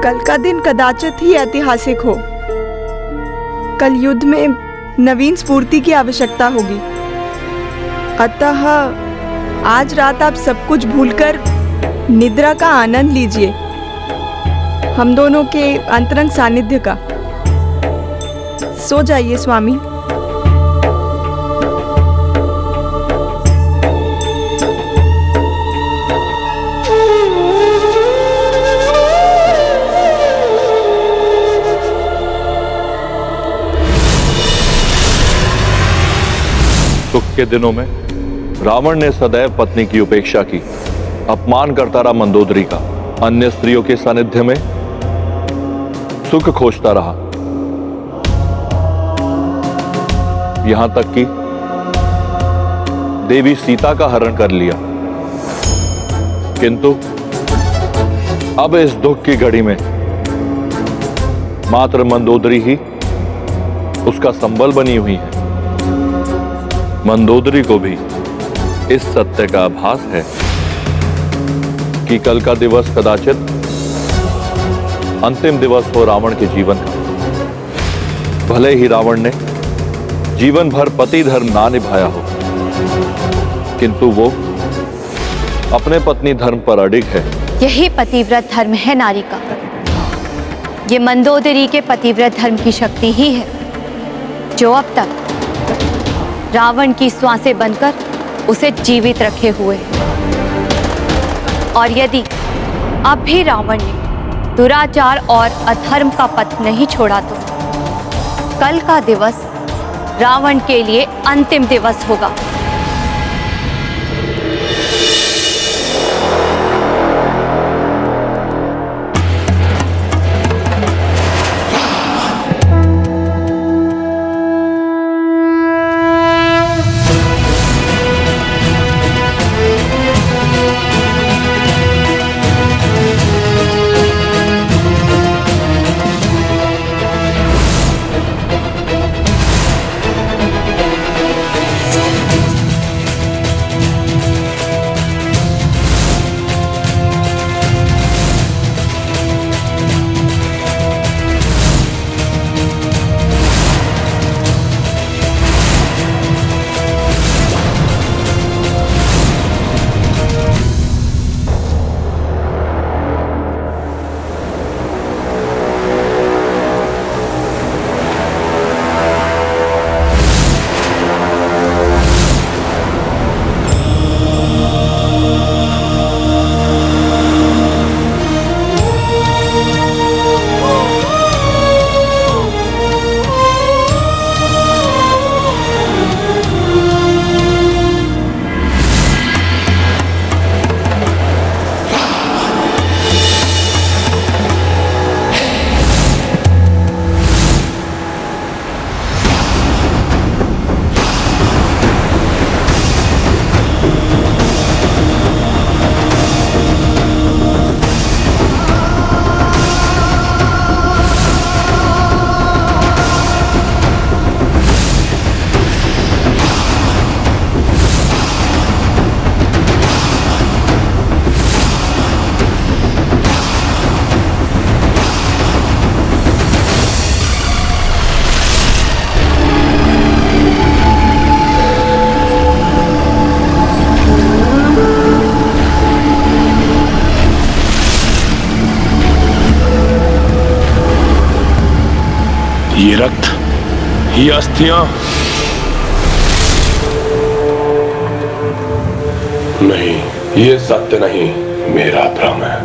कल का दिन कदाचित ही ऐतिहासिक हो। कल युद्ध में नवीन स्फूर्ति की आवश्यकता होगी। अतः आज रात आप सब कुछ भूलकर निद्रा का आनंद लीजिए, हम दोनों के अंतरंग सानिध्य का। सो जाइए स्वामी। सुख के दिनों में रावण ने सदैव पत्नी की उपेक्षा की, अपमान करता रहा मंदोदरी का, अन्य स्त्रियों के सानिध्य में सुख खोजता रहा, यहां तक कि देवी सीता का हरण कर लिया। किंतु अब इस दुख की घड़ी में मात्र मंदोदरी ही उसका संबल बनी हुई है। मंदोदरी को भी इस सत्य का आभास है कि कल का दिवस कदाचित अंतिम दिवस हो रावण के जीवन का। भले ही रावण ने जीवन भर पति धर्म ना निभाया हो, किंतु वो अपने पत्नी धर्म पर अडिग है। यही पतिव्रत धर्म है नारी का। ये मंदोदरी के पतिव्रत धर्म की शक्ति ही है जो अब तक रावण की श्वासें बनकर उसे जीवित रखे हुए है। और यदि अब भी रावण ने दुराचार और अधर्म का पथ नहीं छोड़ा तो कल का दिवस रावण के लिए अंतिम दिवस होगा। ये रक्त, ये अस्थियां नहीं, ये सत्य नहीं, मेरा भ्रम है।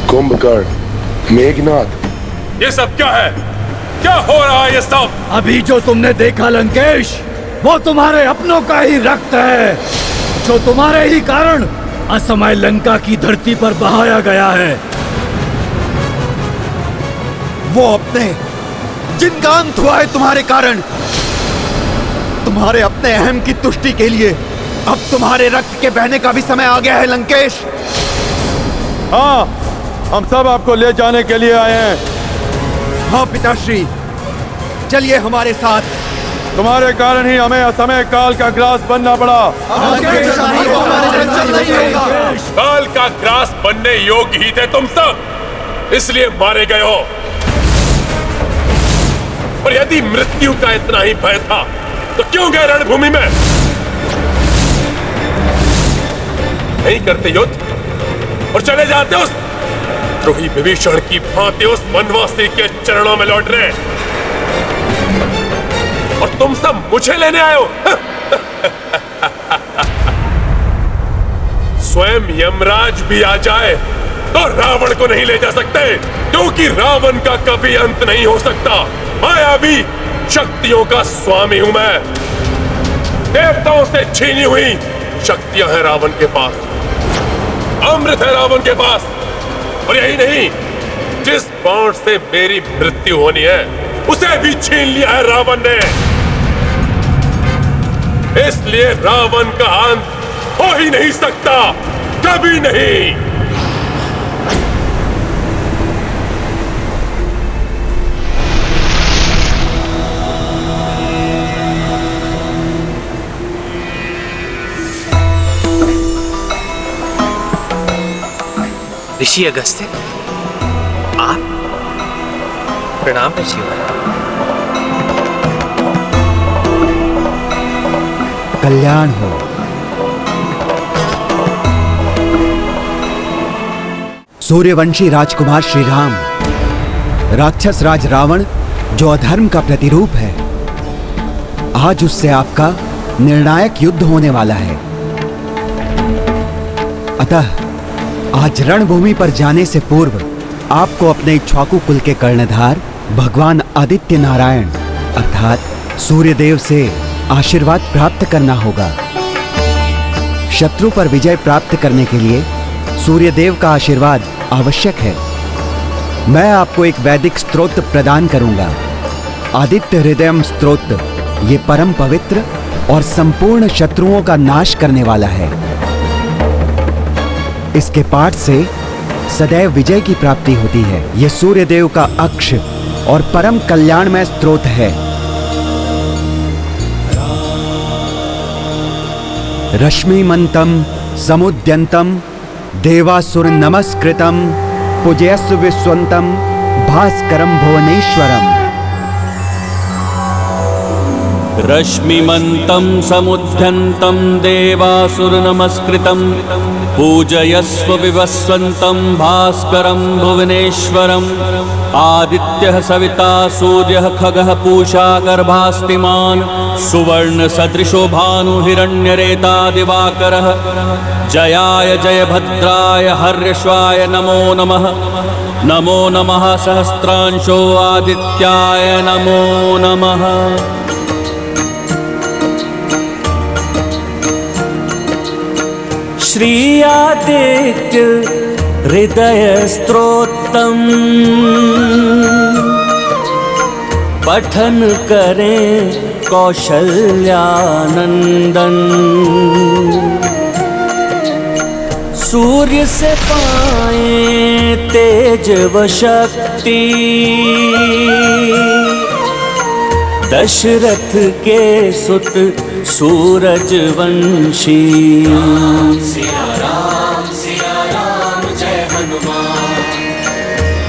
कुंभकर्ण, मेघनाथ, ये सब क्या है? क्या हो रहा है ये सब? अभी जो तुमने देखा लंकेश, वो तुम्हारे अपनों का ही रक्त है, जो तुम्हारे ही कारण असमय लंका की धरती पर बहाया गया है। वो अपने जिनका अंत हुआ है तुम्हारे कारण, तुम्हारे अपने अहम की तुष्टि के लिए अब तुम्हारे रक्त के बहने का भी समय आ गया है लंकेश। हाँ, हम सब आपको ले जाने के लिए आए हैं। हाँ पिताश्री, चलिए हमारे साथ। तुम्हारे कारण ही हमें असमय काल का ग्रास बनना पड़ा। काल का ग्रास बनने योग्य ही थे तुम सब, इसलिए मारे गए हो। और यदि मृत्यु का इतना ही भय था तो क्यों गए रणभूमि में? नहीं करते युद्ध और चले जाते उस द्रोही विभीषण की भांति उस वनवासी के चरणों में लौट रहे, और तुम सब मुझे लेने आए हो। स्वयं यमराज भी आ जाए तो रावण को नहीं ले जा सकते, क्योंकि रावण का कभी अंत नहीं हो सकता। मायावी शक्तियों का स्वामी हूं मैं। देवताओं से छीनी हुई शक्तियां हैं रावण के पास, अमृत है रावण के पास। और यही नहीं, जिस बाण से मेरी मृत्यु होनी है उसे भी छीन लिया है रावण ने। इसलिए रावण का अंत हो ही नहीं सकता, कभी नहीं। ऋषि अगस्त्य, आप? प्रणाम ऋषि। कल्याण हो। सूर्यवंशी राजकुमार श्री राम, राक्षस राज रावण जो अधर्म का प्रतिरूप है, आज उससे आपका निर्णायक युद्ध होने वाला है। अतः आज रणभूमि पर जाने से पूर्व आपको अपने इक्ष्वाकु कुल के कर्णधार भगवान आदित्य नारायण अर्थात सूर्यदेव से आशीर्वाद प्राप्त करना होगा। शत्रु पर विजय प्राप्त करने के लिए सूर्यदेव का आशीर्वाद आवश्यक है। मैं आपको एक वैदिक स्तोत्र प्रदान करूंगा, आदित्य हृदयम स्तोत्र। ये परम पवित्र और संपूर्ण शत्रुओं का नाश करने वाला है। इसके पाठ से सदैव विजय की प्राप्ति होती है। यह सूर्यदेव का अक्ष और परम कल्याणमय स्तोत्र है। रश्मिमंतम समुद्यंतम देवासुर नमस्कृतम पूजयस्व विश्वंतम भास्करम भुवनेश्वरम। रश्मिमन्तं समुद्यन्तं देवासुरनमस्कृतं पूजयस्व विवस्वन्तं भास्करं भुवनेश्वरम्। आदित्यः सविता सूर्यः खगः पूषा गर्भास्तिमान् सुवर्णसदृशो भानुहिरण्यरेता दिवाकरः। जयाय जयभद्राय हर्यश्वाय नमो नमः। नमो नमः सहस्रांशो आदित्याय नमो नमः। श्री आदित्य हृदय स्तोत्रम पठन करें कौशल्यानंदन। सूर्य से पाए तेज व शक्ति दशरथ के सुत सूरज वंशी। सिया राम जय हनुमान।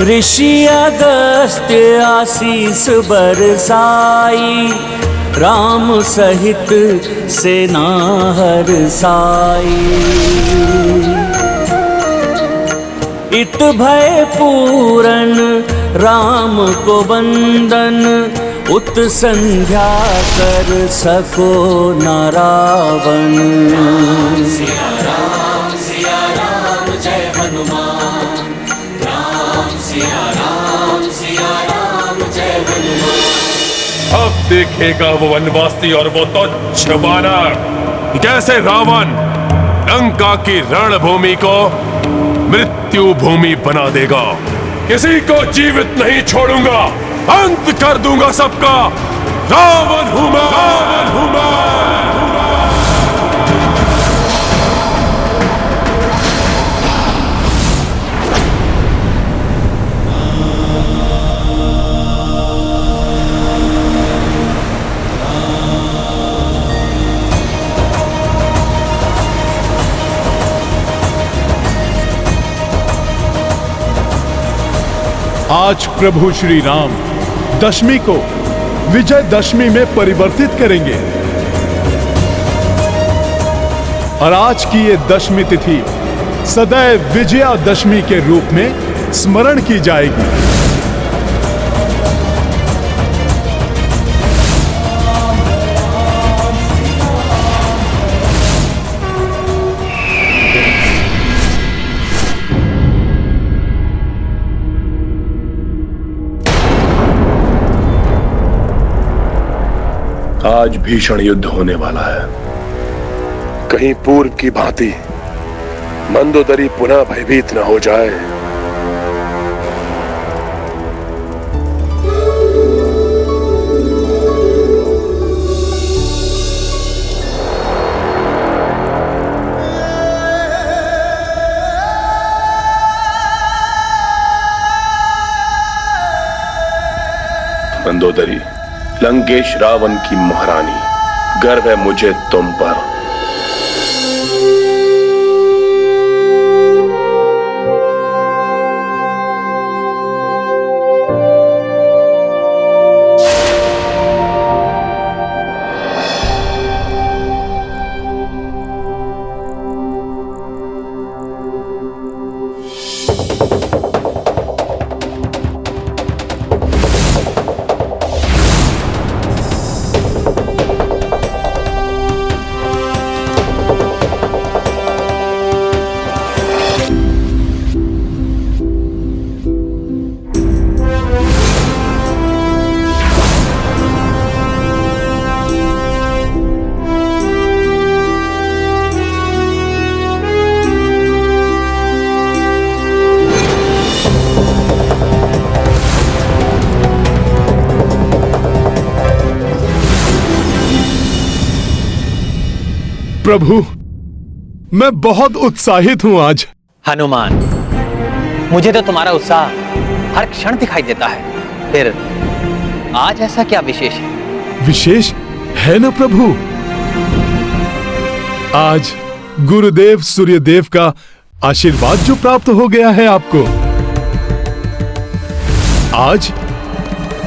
ऋषि अगस्त्य आशीष बरसाई, राम सहित सेना हरसाई। इत भय पूरन राम को वंदन, उत संध्या कर सको न रावण। सिया राम जय हनुमान। सिया राम जय हनुमान। अब देखेगा वो वनवासी और वो तुच्छ वानर कैसे रावण लंका की रणभूमि को मृत्यु भूमि बना देगा। किसी को जीवित नहीं छोड़ूंगा, अंत कर दूंगा सबका। रावण हूं मैं, रावण हूं मैं। आज प्रभु श्री राम दशमी को विजय दशमी में परिवर्तित करेंगे और आज की ये दशमी तिथि सदैव विजयादशमी के रूप में स्मरण की जाएगी। आज भीषण युद्ध होने वाला है। कहीं पूर्व की भांति मंदोदरी पुनः भयभीत न हो जाए। मंदोदरी, लंकेश रावण की महारानी, गर्व है मुझे तुम पर। प्रभु, मैं बहुत उत्साहित हूं आज। हनुमान, मुझे तो तुम्हारा उत्साह हर क्षण दिखाई देता है, फिर आज ऐसा क्या विशेष है? विशेष है ना प्रभु। आज गुरुदेव सूर्यदेव का आशीर्वाद जो प्राप्त हो गया है आपको। आज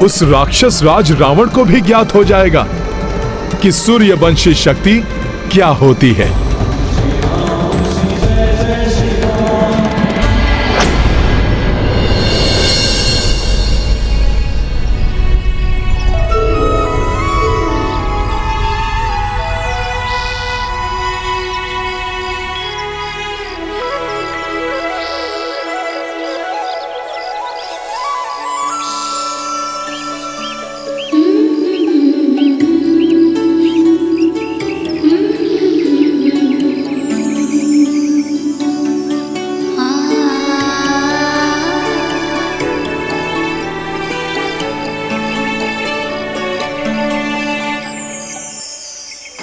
उस राक्षस राज रावण को भी ज्ञात हो जाएगा कि सूर्यवंशी शक्ति क्या होती है।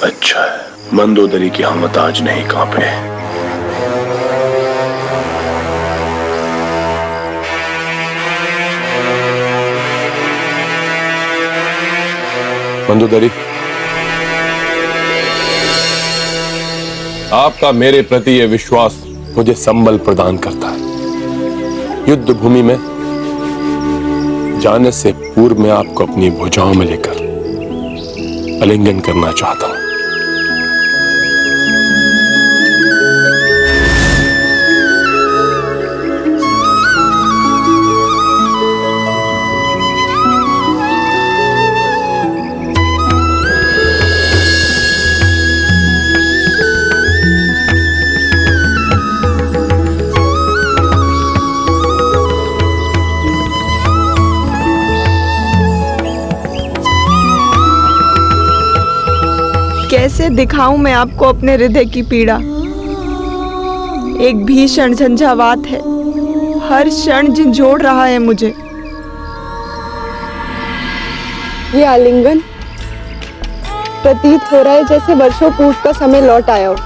अच्छा है, मंदोदरी की हमत आज नहीं कांपे। मंदोदरी, आपका मेरे प्रति यह विश्वास मुझे संबल प्रदान करता है। युद्ध भूमि में जाने से पूर्व मैं आपको अपनी भुजाओं में लेकर आलिंगन करना चाहता हूं। कैसे दिखाऊं मैं आपको अपने हृदय की पीड़ा। एक भीषण झंझावात है, हर क्षण झंझोड़ रहा है मुझे। ये आलिंगन प्रतीत हो रहा है जैसे वर्षों पूर्व का समय लौट आया हो।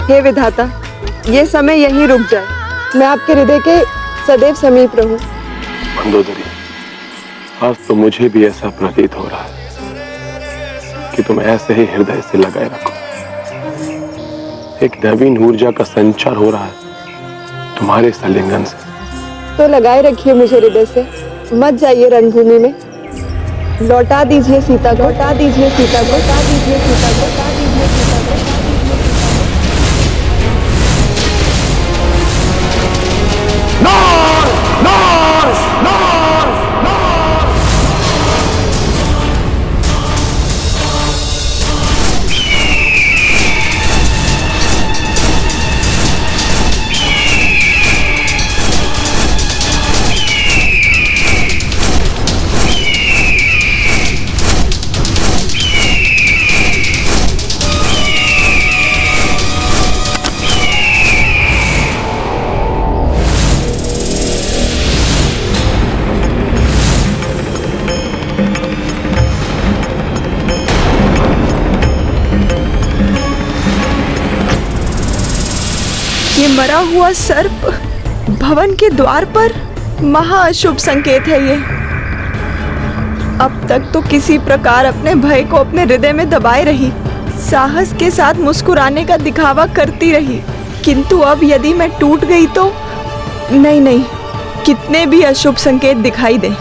हे विधाता, ये समय यहीं रुक जाए, मैं आपके हृदय के सदैव समीप रहूं। मंदोदरी, आज तो मुझे भी ऐसा प्रतीत हो रहा है कि तुम ऐसे ही हृदय से लगाए रखो। एक नवीन ऊर्जा का संचार हो रहा है तुम्हारे इस आलिंगन से। तो लगाए रखिए मुझे हृदय से, मत जाइए रणभूमि में। लौटा दीजिए सीता को, लौटा दीजिए सीता को, लौटा दीजिए सीता को, लौटा दीजिए सीता को। ये मरा हुआ सर्प भवन के द्वार पर, महाअशुभ संकेत है ये। अब तक तो किसी प्रकार अपने भय को अपने हृदय में दबाए रही, साहस के साथ मुस्कुराने का दिखावा करती रही, किंतु अब यदि मैं टूट गई तो नहीं, कितने भी अशुभ संकेत दिखाई दे,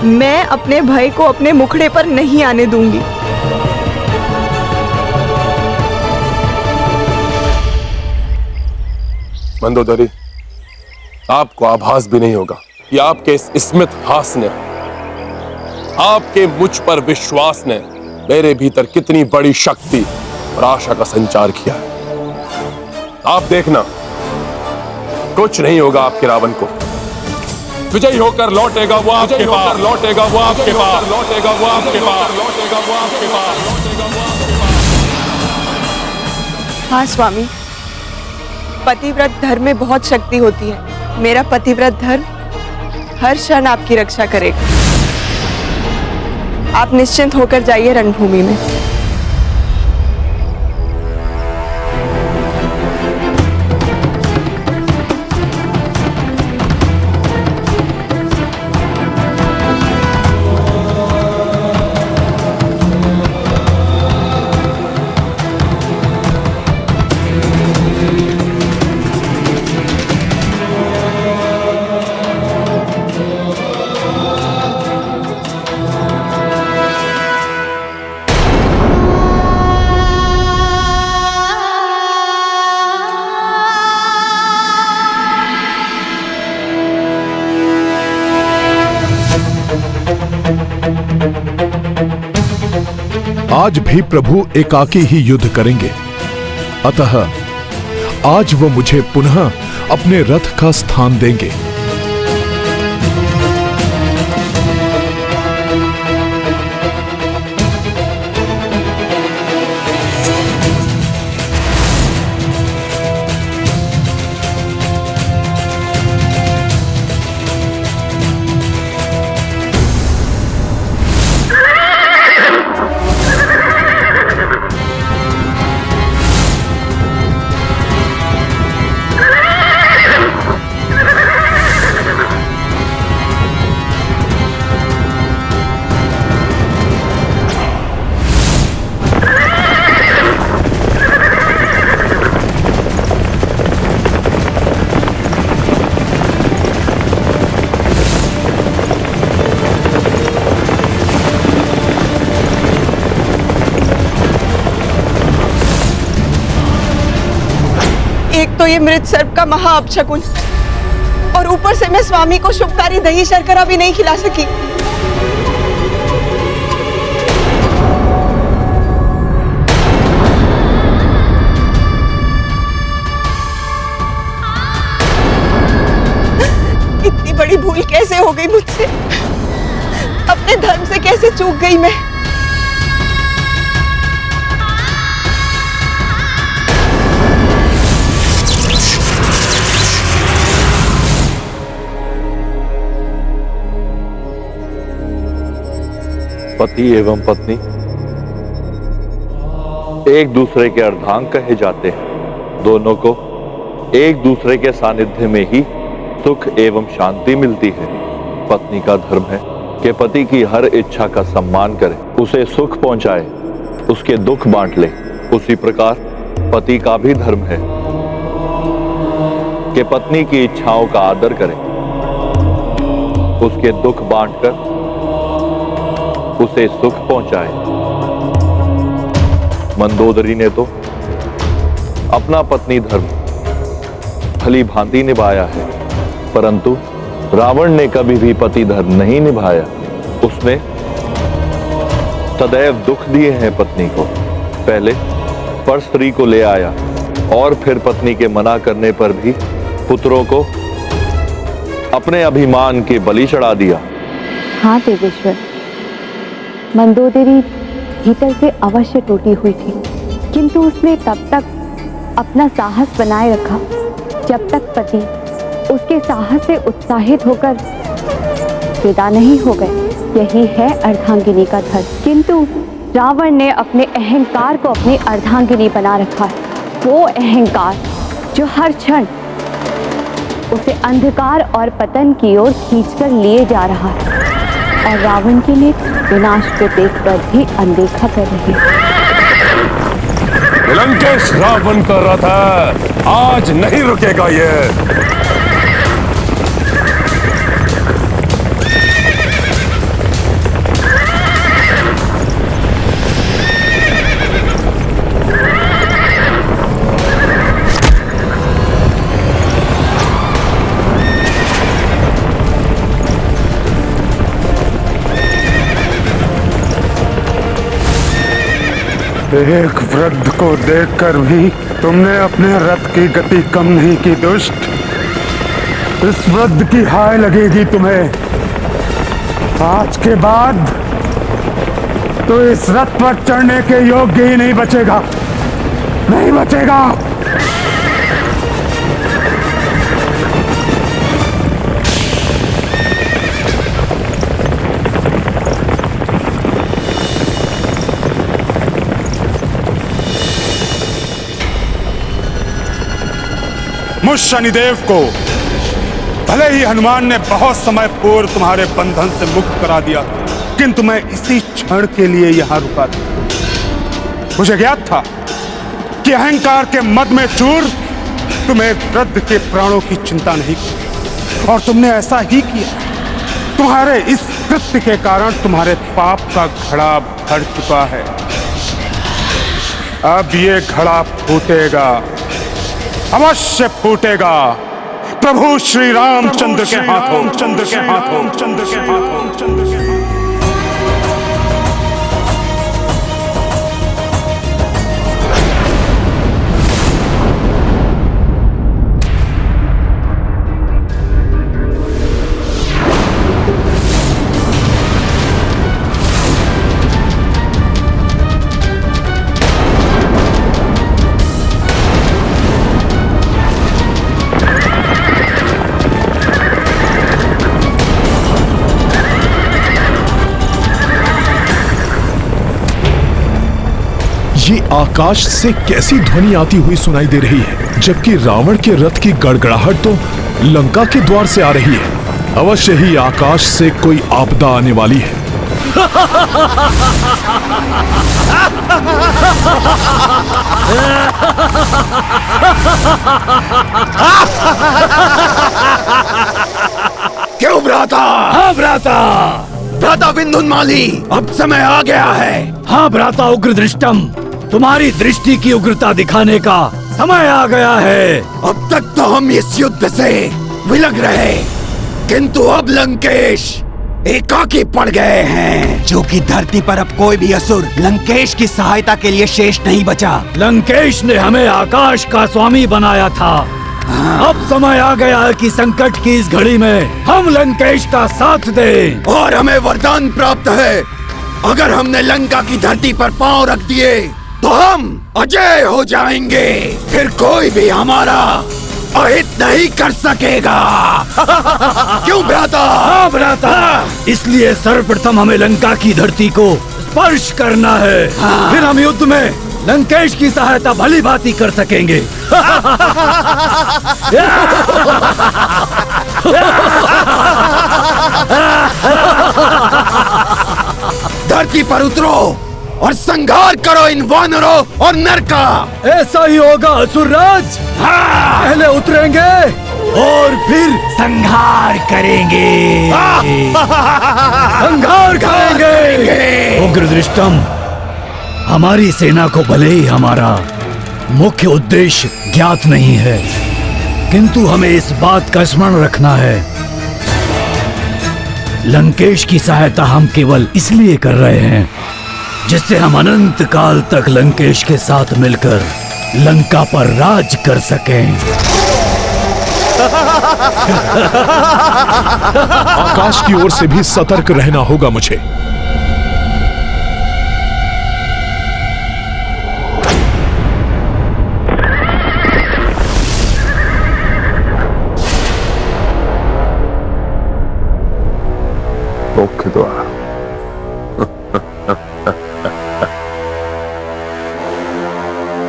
मैं अपने भय को अपने मुखड़े पर नहीं आने दूंगी। मंदोदरी, आपको आभास भी नहीं होगा कि आपके इस स्मित हास ने, आपके मुझ पर विश्वास ने मेरे भीतर कितनी बड़ी शक्ति और आशा का संचार किया है। आप देखना, कुछ नहीं होगा आपके रावण को। विजयी होकर लौटेगा वो आपके पास, लौटेगा वो आपके पास, लौटेगा वो आपके पास, लौटेगा वो आपके पास, लौटेगा वो आपके पास। हाँ स्वामी, पतिव्रत धर्म में बहुत शक्ति होती है। मेरा पतिव्रत धर्म हर क्षण आपकी रक्षा करेगा। आप निश्चिंत होकर जाइए रणभूमि में। आज भी प्रभु एकाकी ही युद्ध करेंगे, अतः आज वो मुझे पुनः अपने रथ का स्थान देंगे। एक तो ये मृत सर्प का महा अपशकुन, और ऊपर से मैं स्वामी को शुभकारी दही शर्करा भी नहीं खिला सकी। इतनी बड़ी भूल कैसे हो गई मुझसे? अपने धर्म से कैसे चूक गई मैं? पति एवं पत्नी एक दूसरे के अर्धांग कहे जाते हैं। दोनों को एक दूसरे के सानिध्य में ही सुख एवं शांति मिलती है। पत्नी का धर्म है कि पति की हर इच्छा का सम्मान करे, उसे सुख पहुंचाए, उसके दुख बांट ले। उसी प्रकार पति का भी धर्म है कि पत्नी की इच्छाओं का आदर करे, उसके दुख बांटकर उसे सुख पहुंचाए। मंदोदरी ने तो अपना पत्नी धर्म भली भांति निभाया है, परंतु रावण ने कभी भी पति धर्म नहीं निभाया। उसने सदैव दुख दिए हैं पत्नी को। पहले पर स्त्री को ले आया और फिर पत्नी के मना करने पर भी पुत्रों को अपने अभिमान के बलि चढ़ा दिया। हाँ देवेश्वर, मंदोदरी भीतर से अवश्य टूटी हुई थी, किंतु उसने तब तक अपना साहस बनाए रखा जब तक पति उसके साहस से उत्साहित होकर विदा नहीं हो गए। यही है अर्धांगिनी का धर्म। किंतु रावण ने अपने अहंकार को अपनी अर्धांगिनी बना रखा है। वो अहंकार जो हर क्षण उसे अंधकार और पतन की ओर खींचकर लिए जा रहा है, और रावण के लिए विनाश को देखकर भी अनदेखा कर रही है। लंकेश रावण का रथ है, आज नहीं रुकेगा ये। एक वृद्ध को देखकर भी तुमने अपने रथ की गति कम नहीं की दुष्ट। इस वृद्ध की हाय लगेगी तुम्हें। आज के बाद तो इस रथ पर चढ़ने के योग्य ही नहीं बचेगा, नहीं बचेगा। मुझ शनिदेव को भले ही हनुमान ने बहुत समय पूर्व तुम्हारे बंधन से मुक्त करा दिया, किंतु मैं इसी क्षण के लिए यहां रुका था। मुझे ज्ञात था कि अहंकार के मद में चूर तुम्हें वृद्ध के प्राणों की चिंता नहीं की, और तुमने ऐसा ही किया। तुम्हारे इस कृत्य के कारण तुम्हारे पाप का घड़ा भर चुका है। अब ये घड़ा फूटेगा, अवश्य फूटेगा। प्रभु श्री रामचंद्र के हाथों, चंद्र के हाथों, चंद्र के हाथों, चंद्र के हाथों। ये आकाश से कैसी ध्वनि आती हुई सुनाई दे रही है, जबकि रावण के रथ की गड़गड़ाहट तो लंका के द्वार से आ रही है। अवश्य ही आकाश से कोई आपदा आने वाली है। क्यों भ्राता? हाँ भ्राता। भ्राता विंधुनमाली, अब समय आ गया है। हाँ भ्राता उग्र दृष्टम, तुम्हारी दृष्टि की उग्रता दिखाने का समय आ गया है। अब तक तो हम इस युद्ध से विलग रहे, किंतु अब लंकेश एकाकी पड़ गए हैं। जो कि धरती पर अब कोई भी असुर लंकेश की सहायता के लिए शेष नहीं बचा। लंकेश ने हमें आकाश का स्वामी बनाया था। अब समय आ गया है कि संकट की इस घड़ी में हम लंकेश का साथ दें। और हमें वरदान प्राप्त है, अगर हमने लंका की धरती पर पांव रख दिए तो हम अजय हो जाएंगे, फिर कोई भी हमारा अहित नहीं कर सकेगा। क्यों भ्राता? हाँ भ्राता, इसलिए सर्वप्रथम हमें लंका की धरती को स्पर्श करना है। फिर हम युद्ध में लंकेश की सहायता भली भांति कर सकेंगे। धरती पर उतरो और संहार करो इन वानरों और नर का। ऐसा ही होगा असुरराज। पहले उतरेंगे और फिर संहार करेंगे। संहार करेंगे। उग्रदृष्टम, हमारी सेना को भले ही हमारा मुख्य उद्देश्य ज्ञात नहीं है, किंतु हमें इस बात का स्मरण रखना है, लंकेश की सहायता हम केवल इसलिए कर रहे हैं जिससे हम अनंत काल तक लंकेश के साथ मिलकर लंका पर राज कर सकें। आकाश की ओर से भी सतर्क रहना होगा मुझे। मुख्य द्वार।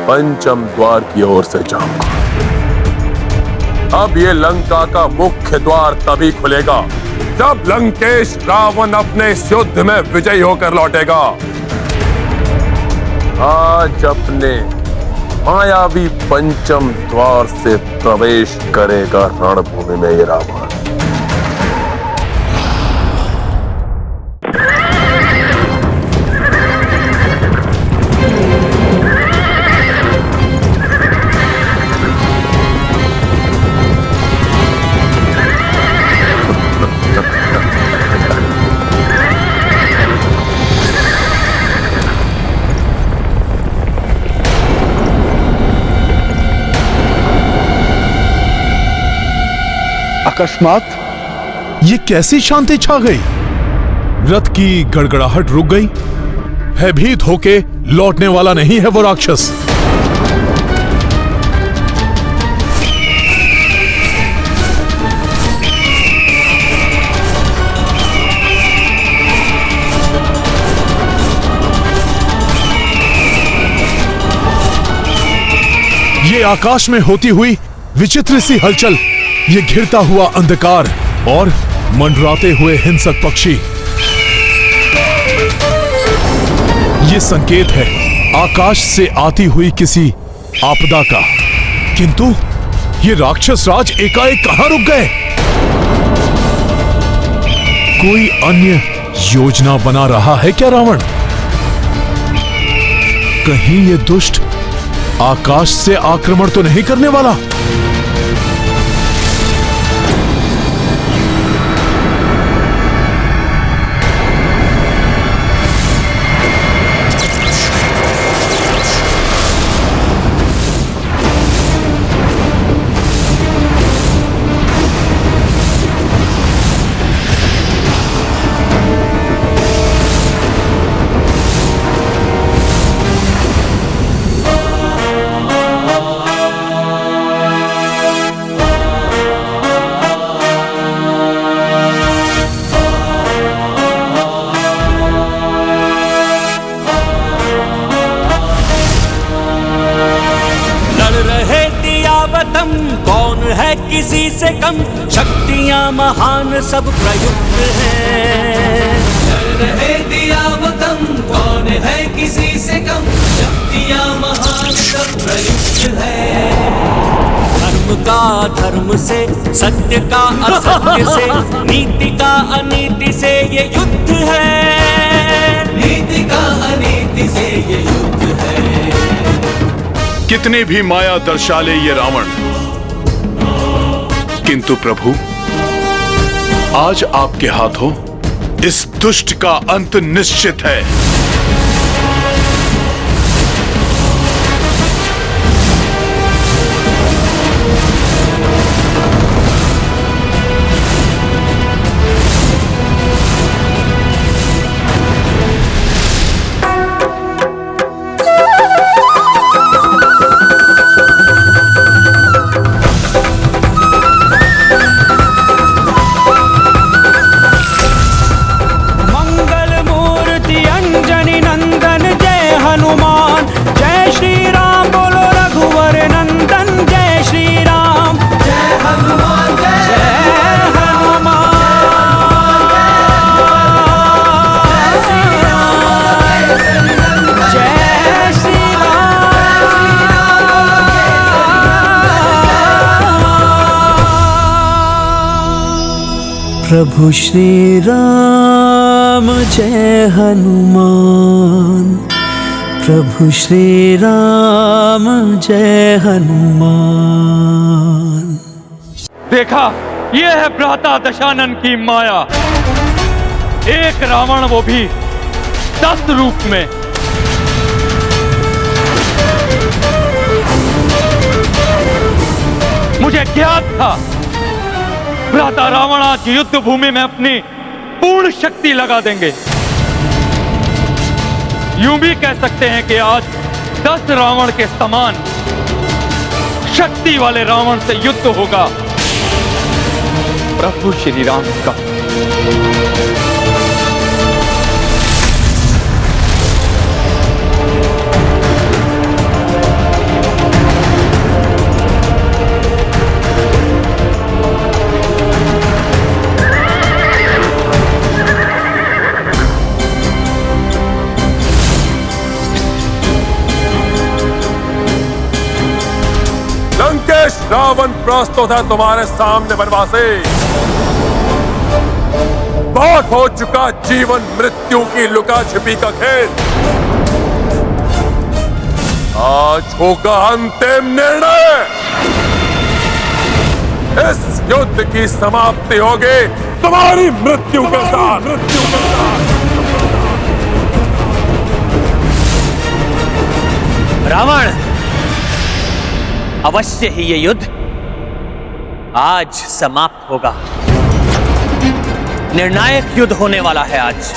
पंचम द्वार की ओर से जाऊंगा। अब ये लंका का मुख्य द्वार तभी खुलेगा जब लंकेश रावण अपने इस युद्ध में विजयी होकर लौटेगा। आज अपने मायावी पंचम द्वार से प्रवेश करेगा रणभूमि में ये रावण। अकस्मात ये कैसी शांति छा गई? रथ की गड़गड़ाहट रुक गई। भयभीत होके लौटने वाला नहीं है वो राक्षस। ये आकाश में होती हुई विचित्र सी हलचल, ये घिरता हुआ अंधकार और मंडराते हुए हिंसक पक्षी, ये संकेत है आकाश से आती हुई किसी आपदा का। किंतु ये राक्षस राज एकाएक कहां रुक गए? कोई अन्य योजना बना रहा है क्या रावण? कहीं ये दुष्ट आकाश से आक्रमण तो नहीं करने वाला? कौन है किसी से कम, शक्तियां महान सब प्रयुक्त हैं। रहे दियावतम, कौन है किसी से कम, शक्तियां महान सब प्रयुक्त है। धर्म का धर्म से, सत्य का असत्य से, नीति का अनीति से ये युद्ध है। नीति का अनीति से ये युद्ध है। कितने भी माया दर्शा ले ये रावण, किंतु प्रभु आज आपके हाथों इस दुष्ट का अंत निश्चित है। प्रभु श्री राम जय हनुमान, प्रभु श्री राम जय हनुमान। देखा, ये है भ्राता दशानन की माया। एक रावण, वो भी 10 रूप में। मुझे ज्ञात था भ्राता रावण आज युद्ध भूमि में अपनी पूर्ण शक्ति लगा देंगे। यूं भी कह सकते हैं कि आज 10 रावण के समान शक्ति वाले रावण से युद्ध होगा प्रभु श्री राम का। रावण प्रस्तुत है तुम्हारे सामने बनवासी। बहुत हो चुका जीवन मृत्यु की लुका छिपी का खेल। आज होगा अंतिम निर्णय। इस युद्ध की समाप्ति होगी तुम्हारी मृत्यु के साथ। रावण, अवश्य ही ये युद्ध आज समाप्त होगा। निर्णायक युद्ध होने वाला है आज,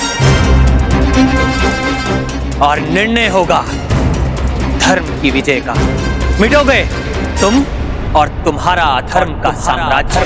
और निर्णय होगा धर्म की विजय का। मिटोगे तुम और तुम्हारा अधर्म का साम्राज्य।